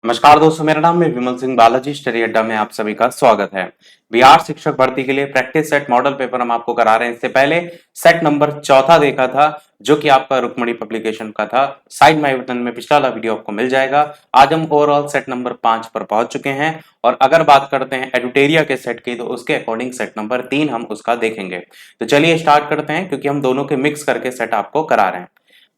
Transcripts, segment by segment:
नमस्कार दोस्तों, मेरा नाम है विमल सिंह बालाजी। स्टडी अड्डा में आप सभी का स्वागत है। बिहार शिक्षक भर्ती के लिए प्रैक्टिस सेट मॉडल पेपर हम आपको करा रहे हैं। इससे पहले सेट नंबर चौथा देखा था, जो कि आपका रुक्मणी पब्लिकेशन का था। साइड में आई बटन में पिछला वाला वीडियो आपको मिल जाएगा। आज हम ओवरऑल सेट नंबर 5 पर पहुंच चुके हैं और अगर बात करते हैं एडुटेरिया के सेट की, तो उसके अकॉर्डिंग सेट नंबर 3 हम उसका देखेंगे। तो चलिए स्टार्ट करते हैं, क्योंकि हम दोनों के मिक्स करके सेट आपको करा रहे हैं।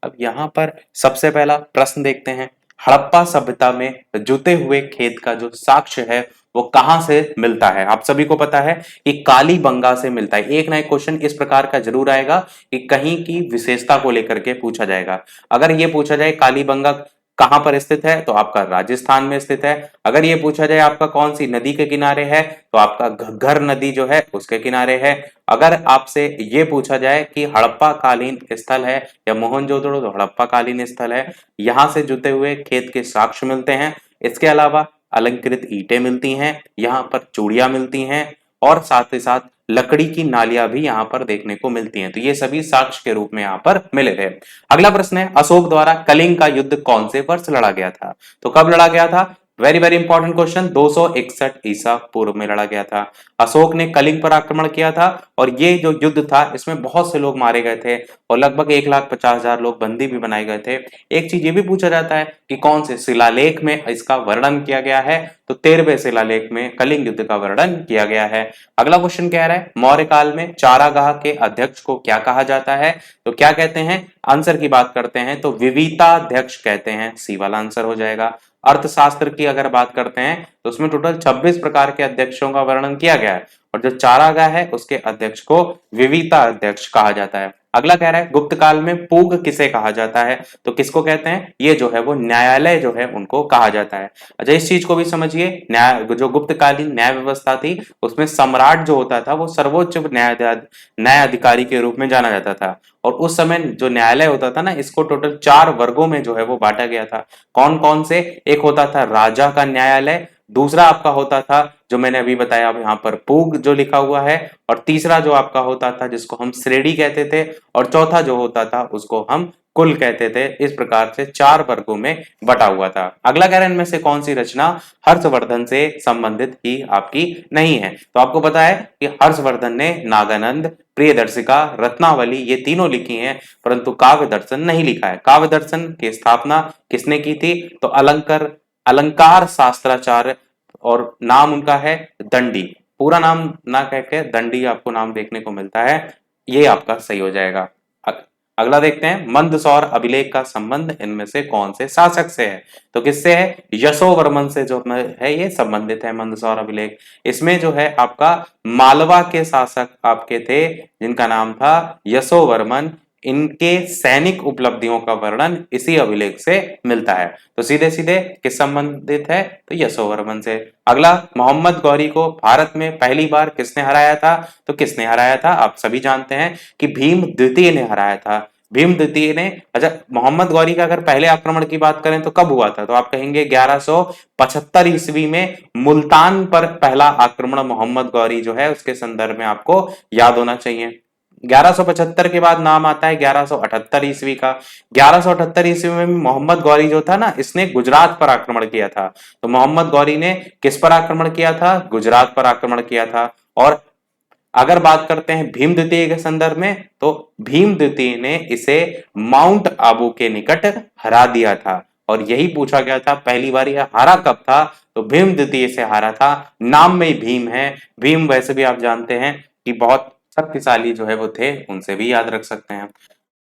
अब यहाँ पर सबसे पहला प्रश्न देखते हैं। हड़प्पा सभ्यता में जुते हुए खेत का जो साक्ष्य है वो कहां से मिलता है? आप सभी को पता है कि कालीबंगा से मिलता है। एक ना एक क्वेश्चन इस प्रकार का जरूर आएगा कि कहीं की विशेषता को लेकर के पूछा जाएगा। अगर ये पूछा जाए कालीबंगा कहां पर स्थित है, तो आपका राजस्थान में स्थित है। अगर ये पूछा जाए आपका कौन सी नदी के किनारे है, तो आपका घग्गर नदी जो है उसके किनारे है। अगर आपसे ये पूछा जाए कि हड़प्पा कालीन स्थल है या मोहनजोदड़ो, तो हड़प्पा कालीन स्थल है। यहां से जुते हुए खेत के साक्ष्य मिलते हैं। इसके अलावा अलंकृत ईंटें मिलती हैं, यहाँ पर चूड़ियां मिलती हैं और साथ ही साथ लकड़ी की नालियां भी यहाँ पर देखने को मिलती हैं। तो ये सभी साक्ष्य के रूप में यहाँ पर मिले थे। अगला प्रश्न है, अशोक द्वारा कलिंग का युद्ध कौन से वर्ष लड़ा गया था? तो कब लड़ा गया था? Very very important question. 261 ईसा पूर्व में लड़ा गया था। अशोक ने कलिंग पर आक्रमण किया था और ये जो युद्ध था इसमें बहुत से लोग मारे गए थे और लगभग 1,50,000 लोग बंदी भी बनाए गए थे। एक चीज ये भी पूछा जाता है कि कौन से शिलालेख में इसका वर्णन किया गया है, तो 13वें शिलालेख में कलिंग युद्ध का वर्णन किया गया है। अगला क्वेश्चन कह रहा है, मौर्य काल में चारागाह के अध्यक्ष को क्या कहा जाता है? तो क्या कहते हैं? आंसर की बात करते हैं तो विविताध्यक्ष कहते हैं। सी वाला आंसर हो जाएगा। अर्थशास्त्र की अगर बात करते हैं तो उसमें टोटल 26 प्रकार के अध्यक्षों का वर्णन किया गया है और जो चारागाह है उसके अध्यक्ष को विविता अध्यक्ष कहा जाता है। अगला कह रहा है, गुप्त काल में पूग किसे कहा जाता है? तो किसको कहते हैं? ये जो है वो न्यायालय जो है उनको कहा जाता है। अच्छा, इस चीज को भी समझिए, न्याय जो गुप्तकालीन न्याय व्यवस्था थी उसमें सम्राट जो होता था वो सर्वोच्च न्यायाधिकारी के रूप में जाना जाता था। और उस समय जो न्यायालय होता था ना, इसको टोटल 4 वर्गों में जो है वो बांटा गया था। कौन कौन से? एक होता था राजा का न्यायालय, दूसरा आपका होता था जो मैंने अभी बताया, अब यहाँ पर पूग जो लिखा हुआ है, और तीसरा जो आपका होता था जिसको हम श्रेणी कहते थे, और चौथा जो होता था उसको हम कुल कहते थे। इस प्रकार से 4 वर्गों में बटा हुआ था। अगला कह रहे हैं, इनमें से कौन सी रचना हर्षवर्धन से संबंधित ही आपकी नहीं है? तो आपको पता है कि हर्षवर्धन ने नागानंद, प्रियदर्शिका, रत्नावली ये तीनों लिखी हैं, परंतु काव्य दर्शन नहीं लिखा है। काव्य दर्शन की स्थापना किसने की थी? तो अलंकार शास्त्राचार्य, और नाम उनका है दंडी। पूरा नाम ना कह के दंडी आपको नाम देखने को मिलता है। ये आपका सही हो जाएगा। अगला देखते हैं, मंदसौर अभिलेख का संबंध इनमें से कौन से शासक से है? तो किससे है? यशोवर्मन से जो है ये संबंधित है मंदसौर अभिलेख। इसमें जो है आपका मालवा के शासक आपके थे जिनका नाम था यशोवर्मन। इनके सैनिक उपलब्धियों का वर्णन इसी अभिलेख से मिलता है। तो सीधे सीधे किस संबंधित है? तो यशोवर्मन से। अगला, मोहम्मद गौरी को भारत में पहली बार किसने हराया था? तो किसने हराया था? आप सभी जानते हैं कि भीम द्वितीय ने हराया था। भीम द्वितीय ने। अच्छा, मोहम्मद गौरी का अगर पहले आक्रमण की बात करें तो कब हुआ था? तो आप कहेंगे 1175 ईस्वी में मुल्तान पर पहला आक्रमण मोहम्मद गौरी जो है उसके संदर्भ में आपको याद होना चाहिए। 1175 के बाद नाम आता है 1178 ईस्वी का। 1178 ईस्वी में मोहम्मद गौरी जो था ना, इसने गुजरात पर आक्रमण किया था। तो मोहम्मद गौरी ने किस पर आक्रमण किया था? गुजरात पर आक्रमण किया था। और अगर बात करते हैं भीम द्वितीय के संदर्भ में, तो भीम द्वितीय ने इसे माउंट आबू के निकट हरा दिया था। और यही पूछा गया था पहली बार यह हारा कब था? तो भीम द्वितीय से हारा था। नाम में ही भीम है। भीम वैसे भी आप जानते हैं कि बहुत शक्तिशाली जो है वो थे, उनसे भी याद रख सकते हैं।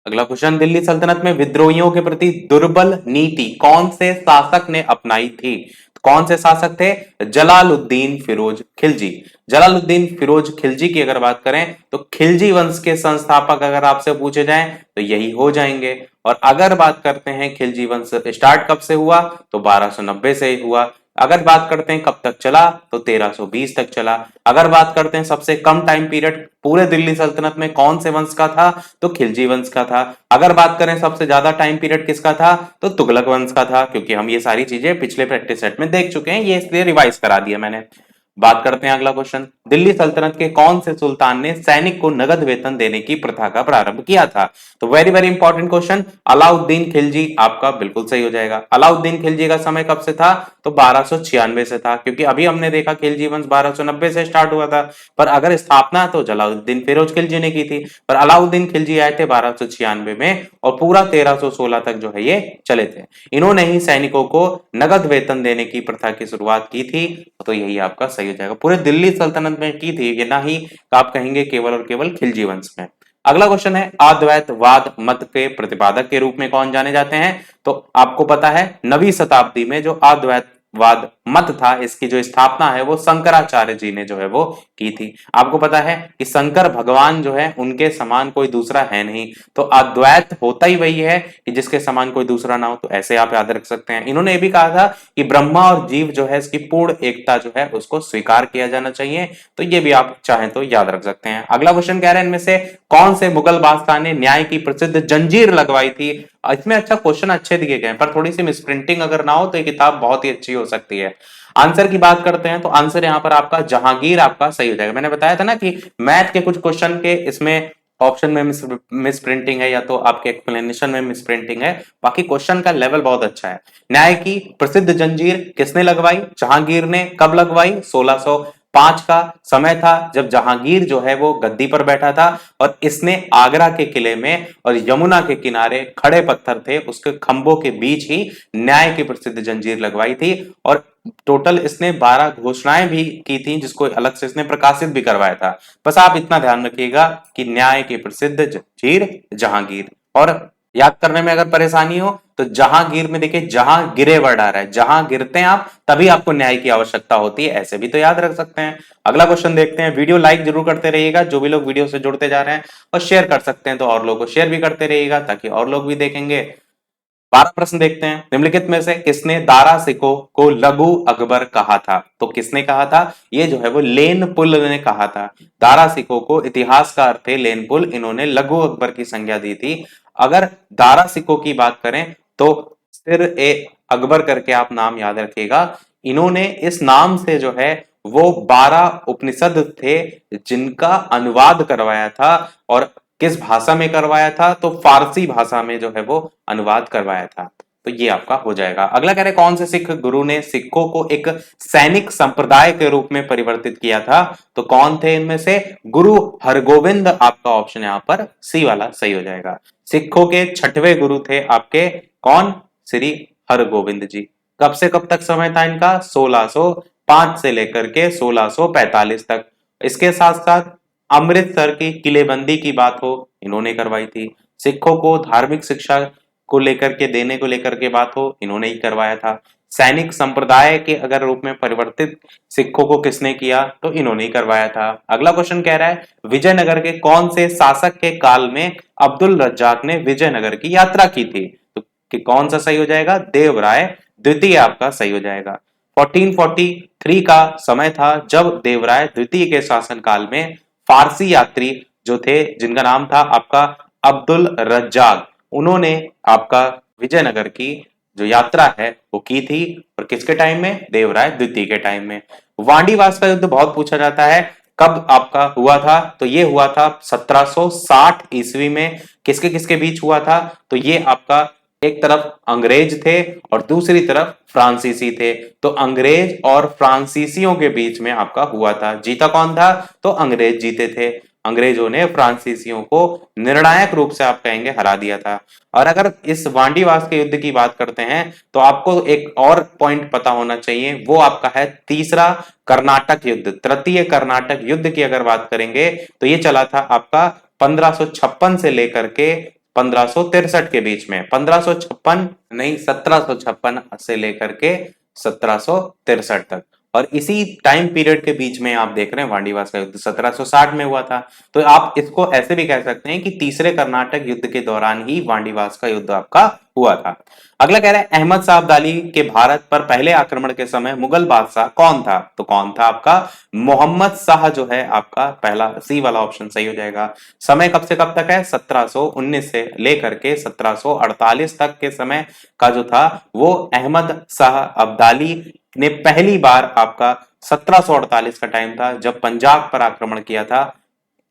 अगला क्वेश्चन, दिल्ली सल्तनत में विद्रोहियों के प्रति दुर्बल नीति कौन से शासक ने अपनाई थी? कौन से शासक थे? जलालुद्दीन फिरोज खिलजी। जलालुद्दीन फिरोज खिलजी की अगर बात करें तो खिलजी वंश के संस्थापक अगर आपसे पूछे जाएं तो यही हो जाएंगे। और अगर बात करते हैं खिलजी वंश स्टार्ट कब से हुआ, तो 1290 से हुआ। अगर बात करते हैं कब तक चला, तो 1320 तक चला। अगर बात करते हैं सबसे कम टाइम पीरियड पूरे दिल्ली सल्तनत में कौन से वंश का था, तो खिलजी वंश का था। अगर बात करें सबसे ज्यादा टाइम पीरियड किसका था, तो तुगलक वंश का था, क्योंकि हम ये सारी चीजें पिछले प्रैक्टिस सेट में देख चुके हैं, ये इसलिए रिवाइज करा दिया मैंने। बात करते हैं अगला क्वेश्चन, दिल्ली सल्तनत के कौन से सुल्तान ने सैनिक को नगद वेतन देने की प्रथा का प्रारंभ किया था? तो very very important question, Alauddin Khilji आपका बिल्कुल सही हो जाएगा। अलाउद्दीन खिलजी का समय कब से था? तो 1296 से था, क्योंकि अभी हमने देखा खिलजी वंश 1290 से स्टार्ट हुआ था, पर अगर स्थापना तो जलालुद्दीन फिरोज खिलजी ने की थी, पर अलाउद्दीन खिलजी आए थे 1296 में और पूरा 1316 तक जो है ये चले थे। इन्होंने ही सैनिकों को नगद वेतन देने की प्रथा की शुरुआत की थी, तो यही आपका सही हो जाएगा। पूरे दिल्ली सल्तनत में की थी, ये ना ही आप कहेंगे केवल और केवल खिलजी वंश में। अगला क्वेश्चन है, अद्वैतवाद मत के प्रतिपादक के रूप में कौन जाने जाते हैं? तो आपको पता है 9वीं शताब्दी में जो अद्वैतवाद मत था, इसकी जो स्थापना है वो शंकराचार्य जी ने जो है वो की थी। आपको पता है कि शंकर भगवान जो है उनके समान कोई दूसरा है नहीं, तो अद्वैत होता ही वही है कि जिसके समान कोई दूसरा ना हो, तो ऐसे आप याद रख सकते हैं। इन्होंने ये भी कहा था कि ब्रह्मा और जीव जो है इसकी पूर्ण एकता जो है उसको स्वीकार किया जाना चाहिए, तो ये भी आप चाहें तो याद रख सकते हैं। अगला क्वेश्चन कह रहे हैं, इनमें से कौन से मुगल बादशाह ने न्याय की प्रसिद्ध जंजीर लगवाई थी? इसमें अच्छा क्वेश्चन अच्छे दिए गए हैं, पर थोड़ी सी मिसप्रिंटिंग अगर ना हो तो ये किताब बहुत ही अच्छी हो सकती है। आंसर की बात करते हैं तो आंसर यहां पर आपका जहांगीर आपका सही हो जाएगा। मैंने बताया था ना कि मैथ के कुछ क्वेश्चन के इसमें ऑप्शन में मिस प्रिंटिंग है या तो आपके एक्सप्लेनेशन में मिस प्रिंटिंग है, बाकी क्वेश्चन का लेवल बहुत अच्छा है। न्याय की प्रसिद्ध जंजीर किसने लगवाई? जहांगीर ने। कब लगवाई? 1605 का समय था जब जहांगीर जो है वो गद्दी पर बैठा था, और इसने आगरा के किले में और यमुना के किनारे खड़े पत्थर थे उसके खंभों के बीच ही न्याय की प्रसिद्ध जंजीर लगवाई थी, और टोटल इसने 12 घोषणाएं भी की थी जिसको अलग से इसने प्रकाशित भी करवाया था। बस आप इतना ध्यान रखिएगा कि न्याय की प्रसिद्ध जंजीर जहांगीर। और याद करने में अगर परेशानी हो तो जहांगीर में देखिए जहां गिरे वर्ड आ रहा है, जहां गिरते हैं आप तभी आपको न्याय की आवश्यकता होती है, ऐसे भी तो याद रख सकते हैं। अगला क्वेश्चन देखते हैं। वीडियो लाइक जरूर करते रहिएगा जो भी लोग वीडियो से जुड़ते जा रहे हैं, और शेयर कर सकते हैं तो और लोगों को शेयर भी करते रहिएगा ताकि और लोग भी देखेंगे। 12 प्रश्न देखते हैं। निम्नलिखित में से किसने दारा सिकों को लघु अकबर कहा था? तो किसने कहा था? ये जो है वो लेन पुल ने कहा था। दारा सिकों को इतिहास का अर्थ है लेन पुल, इन्होंने लघु अकबर की संज्ञा दी थी। अगर दारा सिकों की बात करें तो सिर ए अकबर करके आप नाम याद रखिएगा। इन्होंने इस नाम से जो है वो 12 उपनिषद थे जिनका अनुवाद करवाया था, और किस भाषा में करवाया था? तो फारसी भाषा में जो है वो अनुवाद करवाया था। तो ये आपका हो जाएगा। अगला कह रहे कौन से सिख गुरु ने सिखों को एक सैनिक संप्रदाय के रूप में परिवर्तित किया था? तो कौन थे इनमें से? गुरु हरगोविंद आपका ऑप्शन यहाँ पर सी वाला सही हो जाएगा। सिखों के 6वें गुरु थे आपके कौन? श्री हरगोविंद जी। कब से कब तक समय था इनका? 1605 से लेकर के 1645 तक। इसके साथ साथ अमृतसर की किलेबंदी की बात हो, इन्होंने करवाई थी। सिखों को धार्मिक शिक्षा को लेकर के देने को लेकर के बात हो, इन्होंने ही करवाया था। सैनिक संप्रदाय के अगर रूप में परिवर्तित सिखों को किसने किया? तो इन्होंने ही करवाया था। अगला क्वेश्चन कह रहा है विजयनगर के कौन से शासक के काल में अब्दुल रज्जाक ने विजयनगर की यात्रा की थी? तो कि कौन सा सही हो जाएगा? देवराय द्वितीय आपका सही हो जाएगा। 1443 का समय था जब देवराय द्वितीय के शासन काल में फारसी यात्री जो थे जिनका नाम था आपका अब्दुल रज्जाक, उन्होंने आपका विजयनगर की जो यात्रा है वो की थी, और किसके टाइम में? देवराय द्वितीय के टाइम में। वांडीवास का युद्ध बहुत पूछा जाता है, कब आपका हुआ था? तो ये हुआ था 1760 ईस्वी में। किसके किसके बीच हुआ था? तो ये आपका एक तरफ अंग्रेज थे और दूसरी तरफ फ्रांसीसी थे, तो अंग्रेज और फ्रांसीसियों के बीच में आपका हुआ था। जीता कौन था? तो अंग्रेज जीते थे। अंग्रेजों ने फ्रांसीसियों को निर्णायक रूप से आप कहेंगे हरा दिया था। और अगर इस वांडीवास के युद्ध की बात करते हैं तो आपको एक और पॉइंट पता होना चाहिए, वो आपका है तीसरा कर्नाटक युद्ध। तृतीय कर्नाटक युद्ध की अगर बात करेंगे तो ये चला था आपका 1556 से लेकर के 1563 के बीच में। 1556 नहीं, 1756 से लेकर के 1763 तक, और इसी टाइम पीरियड के बीच में आप देख रहे हैं वांडीवास का युद्ध 1760 में हुआ था। तो आप इसको ऐसे भी कह सकते हैं कि तीसरे कर्नाटक युद्ध के दौरान ही वांडीवास का युद्ध आपका हुआ था। अगला कह रहा है अहमद शाह अब्दाली के भारत पर पहले आक्रमण के समय मुगल बादशाह कौन था? तो कौन था आपका? मोहम्मद शाह जो है आपका पहला सी वाला ऑप्शन सही हो जाएगा। समय कब से कब तक है? 1719 से लेकर के 1748 तक के समय का जो था वो अहमद शाह अब्दाली ने पहली बार आपका 1748 का टाइम था जब पंजाब पर आक्रमण किया था।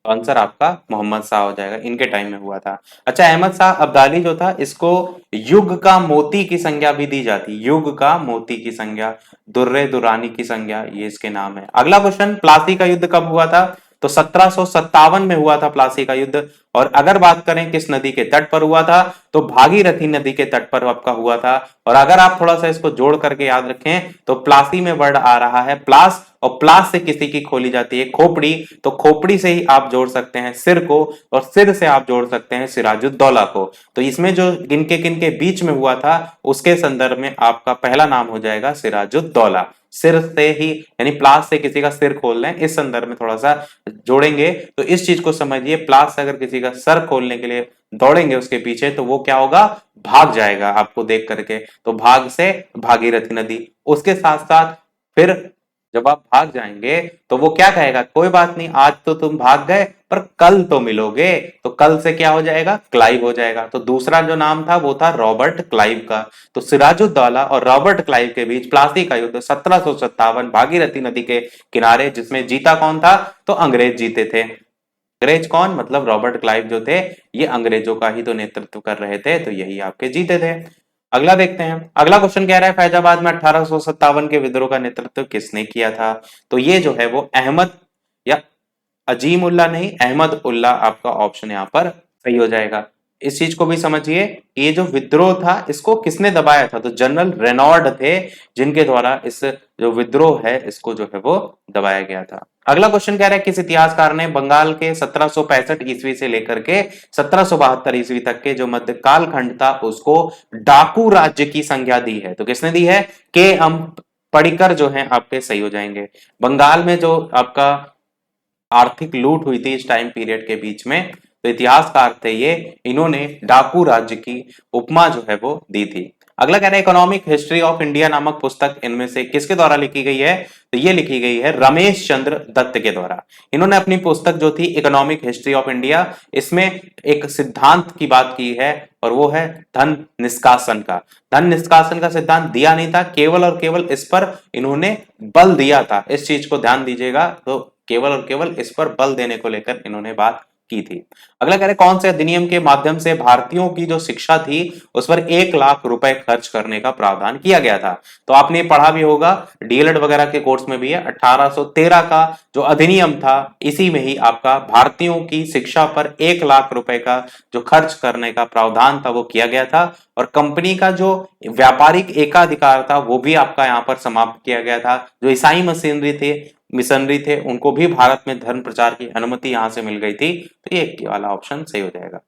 तो आंसर आपका मोहम्मद शाह हो जाएगा, इनके टाइम में हुआ था। अच्छा, अहमद शाह अब्दाली जो था, इसको युग का मोती की संज्ञा भी दी जाती, युग का मोती की संज्ञा, दुर्रे दुरानी की संज्ञा, ये इसके नाम है। अगला क्वेश्चन, प्लासी का युद्ध कब हुआ था? तो 1757 में हुआ था प्लासी का युद्ध। और अगर बात करें किस नदी के तट पर हुआ था, तो भागीरथी नदी के तट पर आपका हुआ था। और अगर आप थोड़ा सा इसको जोड़ करके याद रखें, तो प्लासी में वर्ड आ रहा है प्लास, और प्लास से किसी की खोली जाती है खोपड़ी, तो खोपड़ी से ही आप जोड़ सकते हैं सिर को, और सिर से आप जोड़ सकते हैं सिराजुद्दौला को। तो इसमें जो किनके बीच में हुआ था, उसके संदर्भ में आपका पहला नाम हो जाएगा सिराजुद्दौला। सिर से ही, यानी प्लास से किसी का सिर खोल लें, इस संदर्भ में थोड़ा सा जोड़ेंगे तो इस चीज को समझिए। प्लास से अगर किसी का सर खोलने के लिए दौड़ेंगे उसके पीछे, तो वो क्या होगा, भाग जाएगा आपको देख करके। तो भाग से भागीरथी नदी। उसके साथ साथ फिर जब आप भाग जाएंगे, तो वो क्या कहेगा, कोई बात नहीं, आज तो तुम भाग गए, पर कल तो मिलोगे। तो कल से क्या हो जाएगा, क्लाइव हो जाएगा। तो दूसरा जो नाम था वो था रॉबर्ट क्लाइव का। तो सिराजुद्दौला और रॉबर्ट क्लाइव के बीच प्लासी का युद्ध 1757 भागीरथी नदी के किनारे, जिसमें जीता कौन था, तो अंग्रेज जीते थे। अंग्रेज कौन, मतलब रॉबर्ट क्लाइव जो थे, ये अंग्रेजों का ही तो नेतृत्व कर रहे थे, तो यही आपके जीते थे। अगला देखते हैं। अगला क्वेश्चन कह रहा है, फैजाबाद में 1857 के विद्रोह का नेतृत्व किसने किया था? तो ये जो है वो अहमद, या अजीम उल्लाह नहीं, अहमद उल्लाह आपका ऑप्शन यहाँ पर सही हो जाएगा। इस चीज को भी समझिए, ये जो विद्रोह था इसको किसने दबाया था? तो जनरल रेनॉल्ड थे, जिनके द्वारा इस जो विद्रोह है इसको जो है वो दबाया गया था। अगला क्वेश्चन कह रहा है, किस इतिहासकार ने बंगाल के 1765 ईस्वी से लेकर के 1772 ईस्वी तक के जो मध्यकाल खंड था उसको डाकू राज्य की संज्ञा दी है? तो किसने दी है? के एम पडिक्कर जो है आपके सही हो जाएंगे। बंगाल में जो आपका आर्थिक लूट हुई थी इस टाइम पीरियड के बीच में, तो इतिहासकार थे ये, इन्होंने डाकू राज्य की उपमा जो है वो दी थी। अगला कह रहे हैं, इकोनॉमिक हिस्ट्री ऑफ इंडिया नामक पुस्तक इनमें से किसके द्वारा लिखी गई है? तो ये लिखी गई है रमेश चंद्र दत्त के द्वारा। इन्होंने अपनी पुस्तक जो थी इकोनॉमिक हिस्ट्री ऑफ इंडिया, इसमें एक सिद्धांत की बात की है, और वो है धन निष्कासन का। धन निष्कासन का सिद्धांत दिया नहीं था, केवल और केवल इस पर इन्होंने बल दिया था। इस चीज को ध्यान दीजिएगा, तो केवल और केवल इस पर बल देने को लेकर इन्होंने बात की थी। अगला कह रहे, कौन से अधिनियम के माध्यम से भारतीयों की जो शिक्षा थी उस पर 1 लाख रुपए खर्च करने का प्रावधान किया गया था? तो आपने पढ़ा भी होगा, डीएलएड वगैरह के कोर्स में भी है। 1813 का जो अधिनियम था, इसी में ही आपका भारतीयों की शिक्षा पर 1 लाख रुपए का जो खर्च करने का प्रावधान था वो किया गया था। और कंपनी का जो व्यापारिक एकाधिकार था वो भी आपका यहाँ पर समाप्त किया गया था। जो ईसाई मिशनरी थे उनको भी भारत में धर्म प्रचार की अनुमति यहां से मिल गई थी। तो ये वाला ऑप्शन सही हो जाएगा।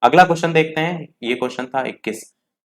अगला क्वेश्चन देखते हैं, ये क्वेश्चन था 21।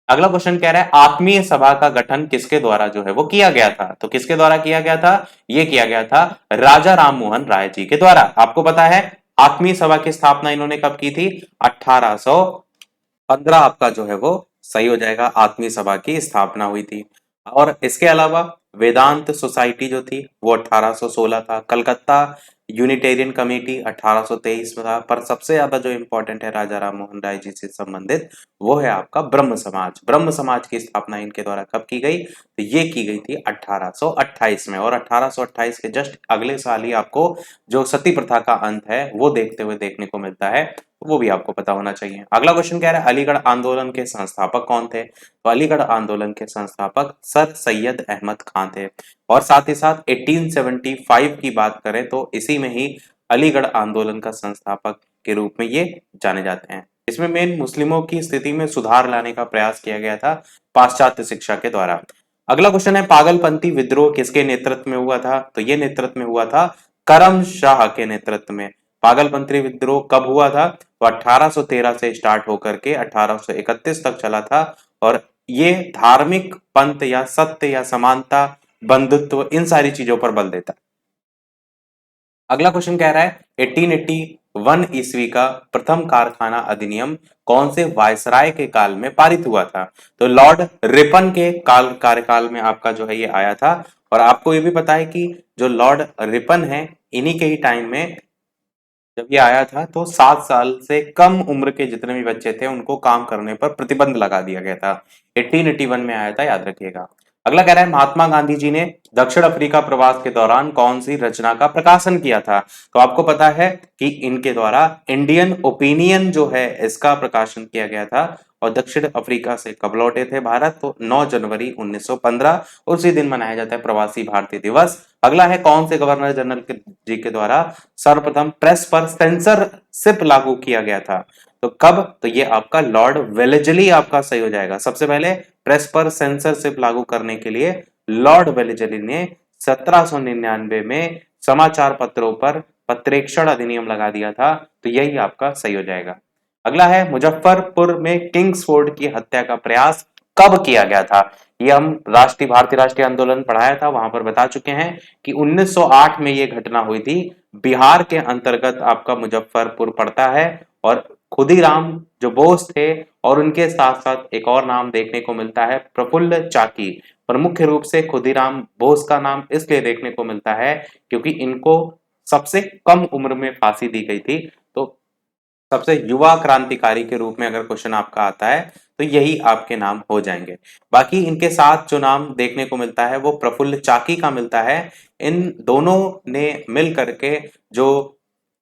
अगला क्वेश्चन कह रहा है, आत्मीय सभा का गठन किसके द्वारा जो है वो किया गया था? तो किसके द्वारा किया गया था? ये किया गया था राजा राम मोहन राय जी के द्वारा। आपको पता है आत्मीय सभा की स्थापना इन्होंने कब की थी? 1815 आपका जो है वो सही हो जाएगा, आत्मीय सभा की स्थापना हुई थी। और इसके अलावा वेदांत सोसाइटी जो थी वो 1816 था। कलकत्ता यूनिटेरियन कमेटी 1823 में था। पर सबसे ज्यादा जो इंपॉर्टेंट है राजा राम मोहन राय जी से संबंधित, वो है आपका ब्रह्म समाज। ब्रह्म समाज की स्थापना इनके द्वारा कब की गई? तो ये की गई थी 1828 में। और 1828 के जस्ट अगले साल ही आपको जो सती प्रथा का अंत है वो देखते हुए देखने को मिलता है, वो भी आपको पता होना चाहिए। अगला क्वेश्चन कह रहा है, अलीगढ़ आंदोलन के संस्थापक कौन थे? तो अलीगढ़ आंदोलन के संस्थापक सर सैयद अहमद खान थे। और साथ ही साथ 1875 की बात करें तो इसी में ही अलीगढ़ आंदोलन का संस्थापक के रूप में ये जाने जाते हैं। इसमें मेन मुस्लिमों की स्थिति में सुधार लाने का प्रयास किया गया था पाश्चात्य शिक्षा के द्वारा। अगला क्वेश्चन है, पागलपंथी विद्रोह किसके नेतृत्व में हुआ था? तो ये नेतृत्व में हुआ था करम शाह के नेतृत्व में। पागलपंथी विद्रोह कब हुआ था? तो 1813 से स्टार्ट होकर के 1831 तक चला था। और ये धार्मिक पंथ या सत्य या समानता, बंधुत्व, इन सारी चीजों पर बल देता है। अगला क्वेश्चन कह रहा है, 1881 ईस्वी का प्रथम कारखाना अधिनियम कौन से वायसराय के काल में पारित हुआ था? तो लॉर्ड रिपन के कार्यकाल में आपका जो है ये आया था। और आपको ये भी पता है कि जो लॉर्ड रिपन है, इन्हीं के ही टाइम में जब ये आया था तो 7 साल से कम उम्र के जितने भी बच्चे थे उनको काम करने पर प्रतिबंध लगा दिया गया था। 1881 में आया था, याद रखिएगा। अगला कह रहा है महात्मा गांधी जी ने दक्षिण अफ्रीका प्रवास के दौरान कौन सी रचना का प्रकाशन किया था। तो आपको पता है कि इनके द्वारा इंडियन ओपिनियन जो है इसका प्रकाशन किया गया था। और दक्षिण अफ्रीका से कब लौटे थे भारत, तो 9 जनवरी 1915, उसी दिन मनाया जाता है प्रवासी भारतीय दिवस। अगला है कौन से गवर्नर जनरल जी के द्वारा सर्वप्रथम प्रेस पर सेंसरशिप लागू किया गया था। तो कब, तो ये आपका लॉर्ड वेलेजली आपका सही हो जाएगा। सबसे पहले प्रेस पर सेंसरशिप लागू करने के लिए लॉर्ड वेलेजली ने 1799 में समाचार पत्रों पर पत्रेक्षण अधिनियम लगा दिया था। तो यही आपका सही हो जाएगा। अगला है मुजफ्फरपुर में किंग्सफोर्ड की हत्या का प्रयास कब किया गया था। ये हम भारतीय राष्ट्रीय आंदोलन पढ़ाया था, वहां पर बता चुके हैं कि 1908 में ये घटना हुई थी। बिहार के अंतर्गत आपका मुजफ्फरपुर पड़ता है। और खुदीराम जो बोस थे और उनके साथ साथ एक और नाम देखने को मिलता है प्रफुल्ल चाकी। पर मुख्य रूप से खुदीराम बोस का नाम इसलिए देखने को मिलता है क्योंकि इनको सबसे कम उम्र में फांसी दी गई थी। तो सबसे युवा क्रांतिकारी के रूप में अगर क्वेश्चन आपका आता है तो यही आपके नाम हो जाएंगे। बाकी इनके साथ जो नाम देखने को मिलता है वो प्रफुल्ल चाकी का मिलता है। इन दोनों ने मिल करके जो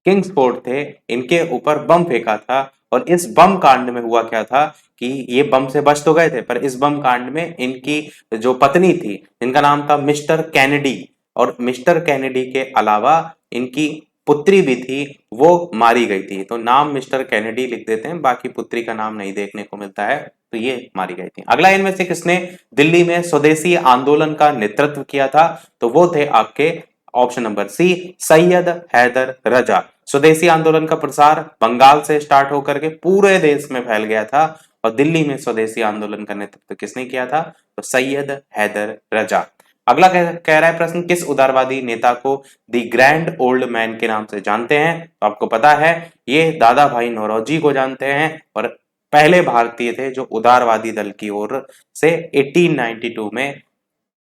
किंग्सफोर्ड थे इनके ऊपर बम फेंका था। और इस बम कांड में हुआ क्या था कि ये बम से बच तो गए थे, पर इस बम कांड में इनकी जो पत्नी थी जिनका नाम था मिस्टर कैनेडी, और मिस्टर कैनेडी के अलावा इनकी पुत्री भी थी, वो मारी गई थी। तो नाम मिस्टर कैनेडी लिख देते हैं, बाकी पुत्री का नाम नहीं देखने को मिलता है। तो ये मारी गई थी। अगला इनमें से किसने दिल्ली में स्वदेशी आंदोलन का नेतृत्व किया था, तो वो थे आपके option number C Syed Haider Raza. स्वदेशी आंदोलन का प्रसार बंगाल से स्टार्ट होकर के पूरे देश में फैल गया था। और दिल्ली में स्वदेशी आंदोलन का नेतृत्व किसने किया था, तो सैयद हैदर रजा। अगला कह रहा है प्रश्न, किस उदारवादी नेता को दी ग्रैंड ओल्ड मैन के नाम से जानते हैं। तो आपको पता है ये दादा भाई नौरोजी को जानते हैं और पहले भारतीय थे जो उदारवादी दल की ओर से 1892 में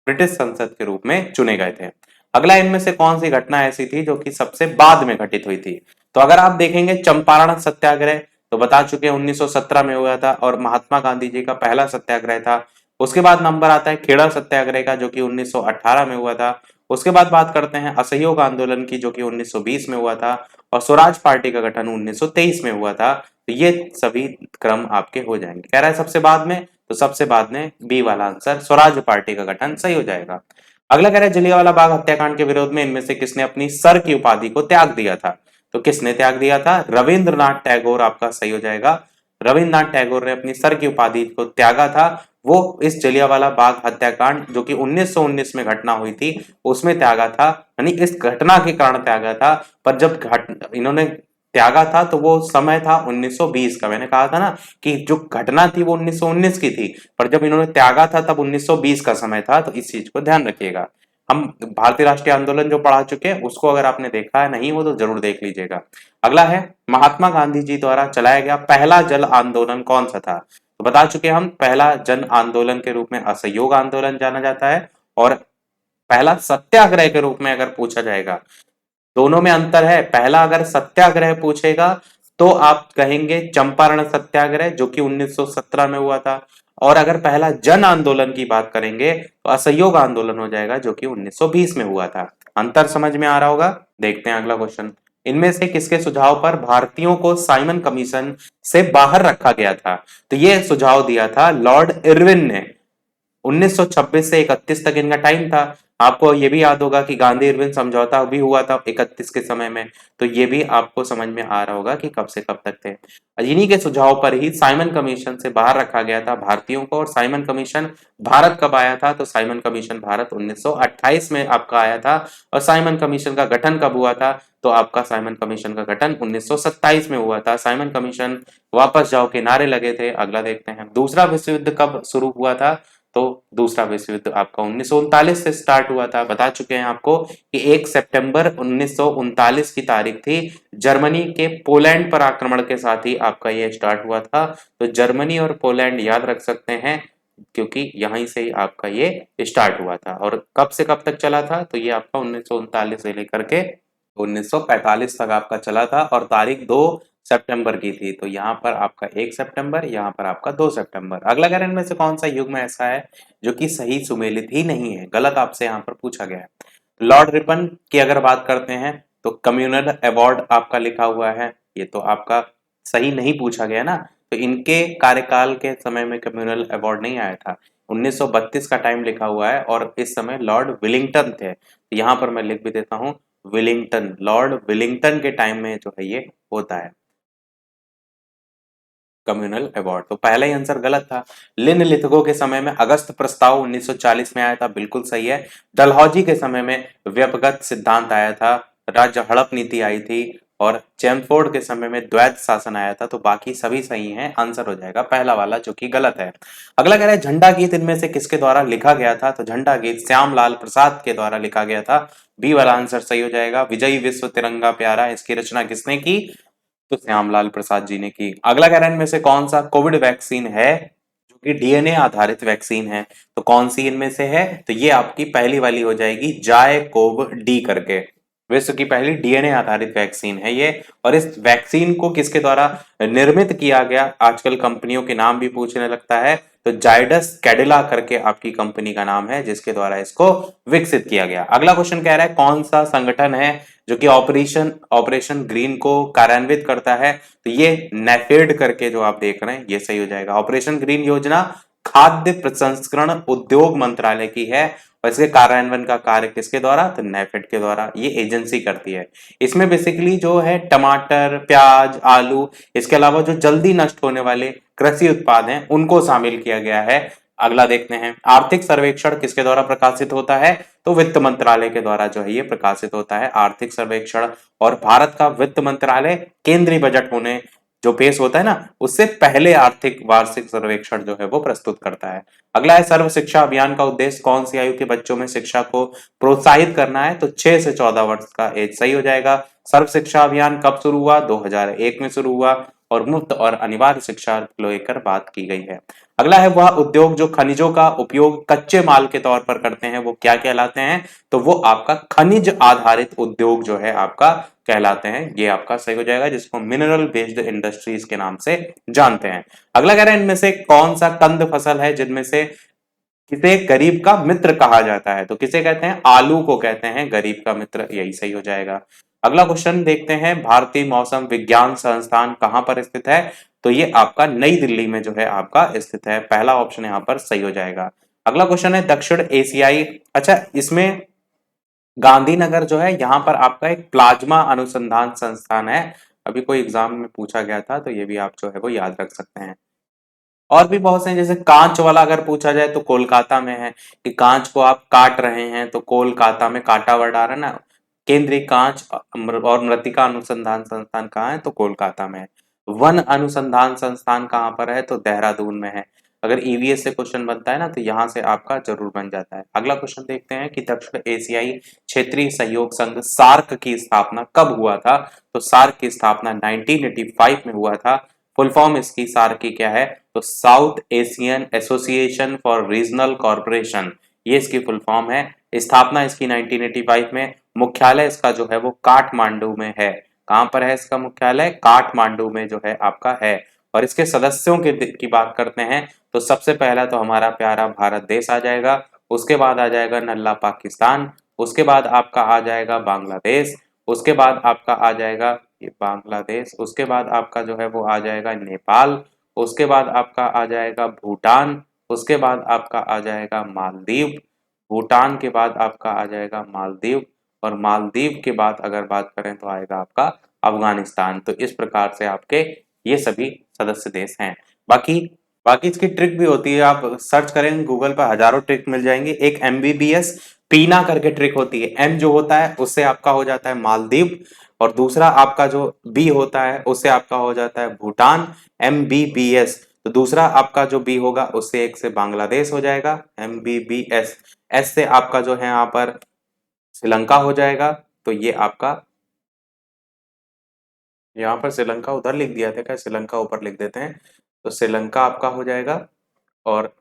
ब्रिटिश संसद के रूप में चुने गए थे। अगला इनमें से कौन सी घटना ऐसी थी जो कि सबसे बाद में घटित हुई थी। तो अगर आप देखेंगे चंपारण सत्याग्रह तो बता चुके हैं 1917 में हुआ था और महात्मा गांधी जी का पहला सत्याग्रह था। उसके बाद नंबर आता है खेड़ा सत्याग्रह का जो कि 1918 में हुआ था। उसके बाद बात करते हैं असहयोग आंदोलन की जो कि 1920 में हुआ था। और स्वराज पार्टी का गठन 1923 में हुआ था। तो ये सभी क्रम आपके हो जाएंगे। कह रहा है सबसे बाद में, तो सबसे बाद में बी वाला आंसर स्वराज पार्टी का गठन सही हो जाएगा। अगला कह रहा है जलियांवाला बाग हत्याकांड के विरोध में इनमें से किसने अपनी सर की उपाधि को त्याग दिया था। तो किसने त्याग दिया था, रविंद्रनाथ टैगोर आपका सही हो जाएगा। रविंद्रनाथ टैगोर ने अपनी सर की उपाधि को त्यागा था। वो इस जलियांवाला बाग हत्याकांड जो कि 1919 में घटना हुई थी उसमें त्यागा था, यानी इस घटना के कारण त्यागा था। पर जब इन्होंने त्यागा था तो वो समय था 1920 का। मैंने कहा था ना कि जो घटना थी वो 1919 की थी, पर जब इन्होंने त्यागा था तब 1920 का समय था। तो इस चीज को ध्यान रखिएगा। हम भारतीय राष्ट्रीय आंदोलन जो पढ़ा चुके हैं उसको अगर आपने देखा है नहीं हो तो जरूर देख लीजिएगा। अगला है महात्मा गांधी जी द्वारा चलाया गया पहला जल आंदोलन कौन सा था। तो बता चुके हम पहला जन आंदोलन के रूप में असहयोग आंदोलन जाना जाता है। और पहला सत्याग्रह के रूप में अगर पूछा जाएगा, दोनों में अंतर है। पहला अगर सत्याग्रह पूछेगा तो आप कहेंगे चंपारण सत्याग्रह जो कि 1917 में हुआ था। और अगर पहला जन आंदोलन की बात करेंगे तो असहयोग आंदोलन हो जाएगा जो कि 1920 में हुआ था। अंतर समझ में आ रहा होगा। देखते हैं अगला क्वेश्चन, इनमें से किसके सुझाव पर भारतीयों को साइमन कमीशन से बाहर रखा गया था। तो यह सुझाव दिया था लॉर्ड इरविन ने। 1926 से 31 तक इनका टाइम था। आपको ये भी याद होगा कि गांधी इरविन समझौता भी हुआ था 31 के समय में। तो ये भी आपको समझ में आ रहा होगा कि कब से कब तक थे। इन्हीं के सुझाव पर ही साइमन कमीशन से बाहर रखा गया था भारतीयों को। और साइमन कमीशन भारत कब आया था, तो साइमन कमीशन भारत 1928 में आपका आया था। और साइमन कमीशन का गठन कब हुआ था, तो आपका साइमन कमीशन का गठन 1927 में हुआ था। साइमन कमीशन वापस जाओ के नारे लगे थे। अगला देखते हैं दूसरा विश्व युद्ध कब शुरू हुआ था। तो दूसरा विश्व युद्ध आपका 1939 से स्टार्ट हुआ था। बता चुके हैं आपको कि 1 सितंबर 1939 की तारीख थी। जर्मनी के पोलैंड पर आक्रमण के साथ ही आपका ये स्टार्ट हुआ था। तो जर्मनी और पोलैंड याद रख सकते हैं क्योंकि यहीं से ही आपका ये स्टार्ट हुआ था। और कब से कब तक चला था, तो ये आपका 1939 से लेकर के 1945 तक आपका चला था। और तारीख 2 सितंबर की थी, तो यहाँ पर आपका 1 सितंबर, यहाँ पर आपका 2 सितंबर। अगला कह रहे हैं इनमें से कौन सा युग्म ऐसा है जो कि सही सुमेलित ही नहीं है, गलत आपसे यहाँ पर पूछा गया है। लॉर्ड रिपन की अगर बात करते हैं तो कम्युनल अवार्ड आपका लिखा हुआ है, ये तो आपका सही नहीं पूछा गया ना। तो इनके कार्यकाल के समय में कम्युनल अवार्ड नहीं आया था, 1932 का टाइम लिखा हुआ है और इस समय लॉर्ड विलिंगटन थे। तो यहाँ पर मैं लिख भी देता हूँ विलिंगटन, लॉर्ड विलिंगटन के टाइम में जो है ये होता है कम्युनल अवार्ड। तो पहला ही आंसर गलत था। लिथगो के समय में अगस्त प्रस्ताव 1940 में आया था, बिल्कुल सही है। डलहौजी के समय में व्यपगत सिद्धांत आया था, राज्य हड़प नीति आई थी और चैमफोर्ड के समय में द्वैध शासन आया था। तो बाकी सभी सही हैं, आंसर हो जाएगा पहला वाला जो कि गलत है। अगला कह रहा है झंडा गीत इनमें से किसके द्वारा लिखा गया था? तो झंडा गीत श्यामलाल प्रसाद के द्वारा लिखा गया था, बी वाला आंसर सही हो जाएगा। विजयी विश्व तिरंगा प्यारा, इसकी रचना किसने की? तो श्यामलाल प्रसाद जी ने की। अगला कह रहे हैं इनमें से कौन सा कोविड वैक्सीन है जो कि डीएनए आधारित वैक्सीन है? तो कौन सी इनमें से है? तो ये आपकी पहली वाली हो जाएगी, जाय कोव डी करके, विश्व की पहली डीएनए आधारित वैक्सीन है ये। और इस वैक्सीन को किसके द्वारा निर्मित किया गया? आजकल कंपनियों के नाम भी पूछने लगता है, तो जाइडस कैडिला करके आपकी कंपनी का नाम है जिसके द्वारा इसको विकसित किया गया। अगला क्वेश्चन कह रहा है कौन सा संगठन है जो कि ऑपरेशन ऑपरेशन ग्रीन को कार्यान्वित करता है? तो ये नेफेड करके जो आप देख रहे हैं ये सही हो जाएगा। ऑपरेशन ग्रीन योजना खाद्य प्रसंस्करण उद्योग मंत्रालय की है और इसके कार्यान्वयन का कार्य किसके द्वारा? तो नेफेड के द्वारा, ये एजेंसी करती है। इसमें बेसिकली जो है टमाटर, प्याज, आलू, इसके अलावा जो जल्दी नष्ट होने वाले कृषि उत्पाद हैं उनको शामिल किया गया है। अगला देखते हैं, आर्थिक सर्वेक्षण किसके द्वारा प्रकाशित होता है? तो वित्त मंत्रालय के द्वारा जो है ये प्रकाशित होता है आर्थिक सर्वेक्षण। और भारत का वित्त मंत्रालय केंद्रीय बजट होने जो पेश होता है ना, उससे पहले आर्थिक वार्षिक सर्वेक्षण जो है वो प्रस्तुत करता है। अगला है सर्व शिक्षा अभियान का उद्देश्य कौन सी आयु के बच्चों में शिक्षा को प्रोत्साहित करना है? तो 6 से 14 वर्ष का एज सही हो जाएगा। सर्व शिक्षा अभियान कब शुरू हुआ? 2001 में शुरू हुआ और मुफ्त और अनिवार्य शिक्षा को लेकर बात की गई है। अगला है वह उद्योग जो खनिजों का उपयोग कच्चे माल के तौर पर करते हैं, वो क्या कहलाते हैं? तो वो आपका खनिज आधारित उद्योग जो है आपका कहलाते हैं, ये आपका सही हो जाएगा, जिसको मिनरल बेस्ड इंडस्ट्रीज के नाम से जानते हैं। अगला कह रहे हैं इनमें से कौन सा कंद फसल है जिनमें से किसे गरीब का मित्र कहा जाता है? तो किसे कहते हैं? आलू को कहते हैं गरीब का मित्र, यही सही हो जाएगा। अगला क्वेश्चन देखते हैं, भारतीय मौसम विज्ञान संस्थान कहां पर स्थित है? तो ये आपका नई दिल्ली में जो है आपका स्थित है, पहला ऑप्शन यहाँ पर सही हो जाएगा। अगला क्वेश्चन है दक्षिण एशियाई, अच्छा इसमें गांधीनगर जो है यहाँ पर आपका एक प्लाज्मा अनुसंधान संस्थान है, अभी कोई एग्जाम में पूछा गया था, तो ये भी आप जो है वो याद रख सकते हैं। और भी बहुत से हैं, जैसे कांच वाला अगर पूछा जाए तो कोलकाता में है, कि कांच को आप काट रहे हैं तो कोलकाता में काटा वर्ड आ रहा है ना। केंद्रीय कांच और मृत्तिका अनुसंधान संस्थान कहाँ है? तो कोलकाता में है। वन अनुसंधान संस्थान कहाँ पर है? तो देहरादून में है। अगर ईवीएस से क्वेश्चन बनता है ना तो यहाँ से आपका जरूर बन जाता है। अगला क्वेश्चन देखते हैं कि दक्षिण एशियाई क्षेत्रीय सहयोग संघ सार्क की स्थापना कब हुआ था? तो सार्क की स्थापना 1985 में हुआ था। फुल फॉर्म इसकी सार्क की क्या है? तो south Asian association for regional corporation, ये इसकी फुल फॉर्म है। स्थापना इसकी 1985 में। मुख्यालय इसका जो है वो काठमांडू में है। कहां पर है इसका मुख्यालय? काठमांडू में जो है आपका है। और इसके सदस्यों की बात करते हैं तो सबसे पहला तो हमारा प्यारा भारत देश आ जाएगा, उसके बाद आ जाएगा नल्ला पाकिस्तान, उसके बाद आपका आ जाएगा बांग्लादेश, उसके बाद आपका आ जाएगा ये बांग्लादेश, उसके बाद आपका जो है वो आ जाएगा नेपाल, उसके बाद आपका आ जाएगा भूटान, उसके बाद आपका आ जाएगा मालदीव, भूटान के बाद आपका आ जाएगा मालदीव, और मालदीव के बाद अगर बात करें तो आएगा आपका अफगानिस्तान। तो इस प्रकार से आपके ये सभी सदस्य देश हैं। बाकी बाकी इसकी ट्रिक भी होती है, आप सर्च करेंगे गूगल पर हजारों ट्रिक मिल जाएंगे। एक एमबीबीएस पीना करके ट्रिक होती है, एम जो होता है उससे आपका हो जाता है मालदीव, और दूसरा आपका जो बी होता है उससे आपका हो जाता है भूटान, एमबीबीएस। तो दूसरा आपका जो बी होगा उससे एक से बांग्लादेश हो जाएगा, एमबीबीएस। एस से आपका जो है यहाँ पर श्रीलंका हो जाएगा। तो ये आपका यहाँ पर श्रीलंका उधर लिख दिया था क्या? श्रीलंका ऊपर लिख देते हैं, तो श्रीलंका आपका हो जाएगा। और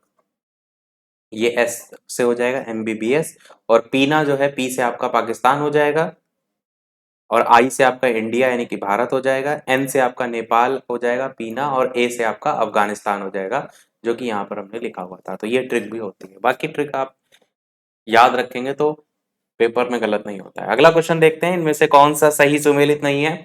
ये एस से हो जाएगा एमबीबीएस, और पीना जो है पी से आपका पाकिस्तान हो जाएगा। और आई से आपका इंडिया यानी कि भारत हो जाएगा, एन से आपका नेपाल हो जाएगा पीना, और ए से आपका अफगानिस्तान हो जाएगा, जो कि यहाँ पर हमने लिखा हुआ था। तो ये ट्रिक भी होती है, बाकी ट्रिक आप याद रखेंगे तो पेपर में गलत नहीं होता है। अगला क्वेश्चन देखते हैं, इनमें से कौन सा सही सुमेलित नहीं है।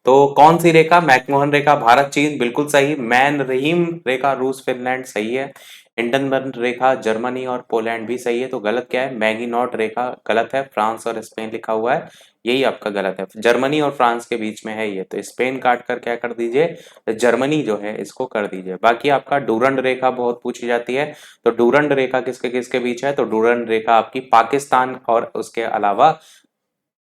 तो कौन सी रेखा, मैकमोहन रेखा भारत चीन बिल्कुल सही, मैन रहीम रेखा रूस फिनलैंड सही है, हिंडनबर्ग रेखा जर्मनी और पोलैंड भी सही है। तो गलत क्या है, मैगिनॉट रेखा गलत है, फ्रांस और स्पेन लिखा हुआ है, यही आपका गलत है। जर्मनी और फ्रांस के बीच में है ये, तो स्पेन काट कर क्या कर दीजिए, जर्मनी जो है इसको कर दीजिए। बाकी आपका डूरंड रेखा बहुत पूछी जाती है, तो डूरंड रेखा किसके किसके बीच है, तो डूरंड रेखा आपकी पाकिस्तान और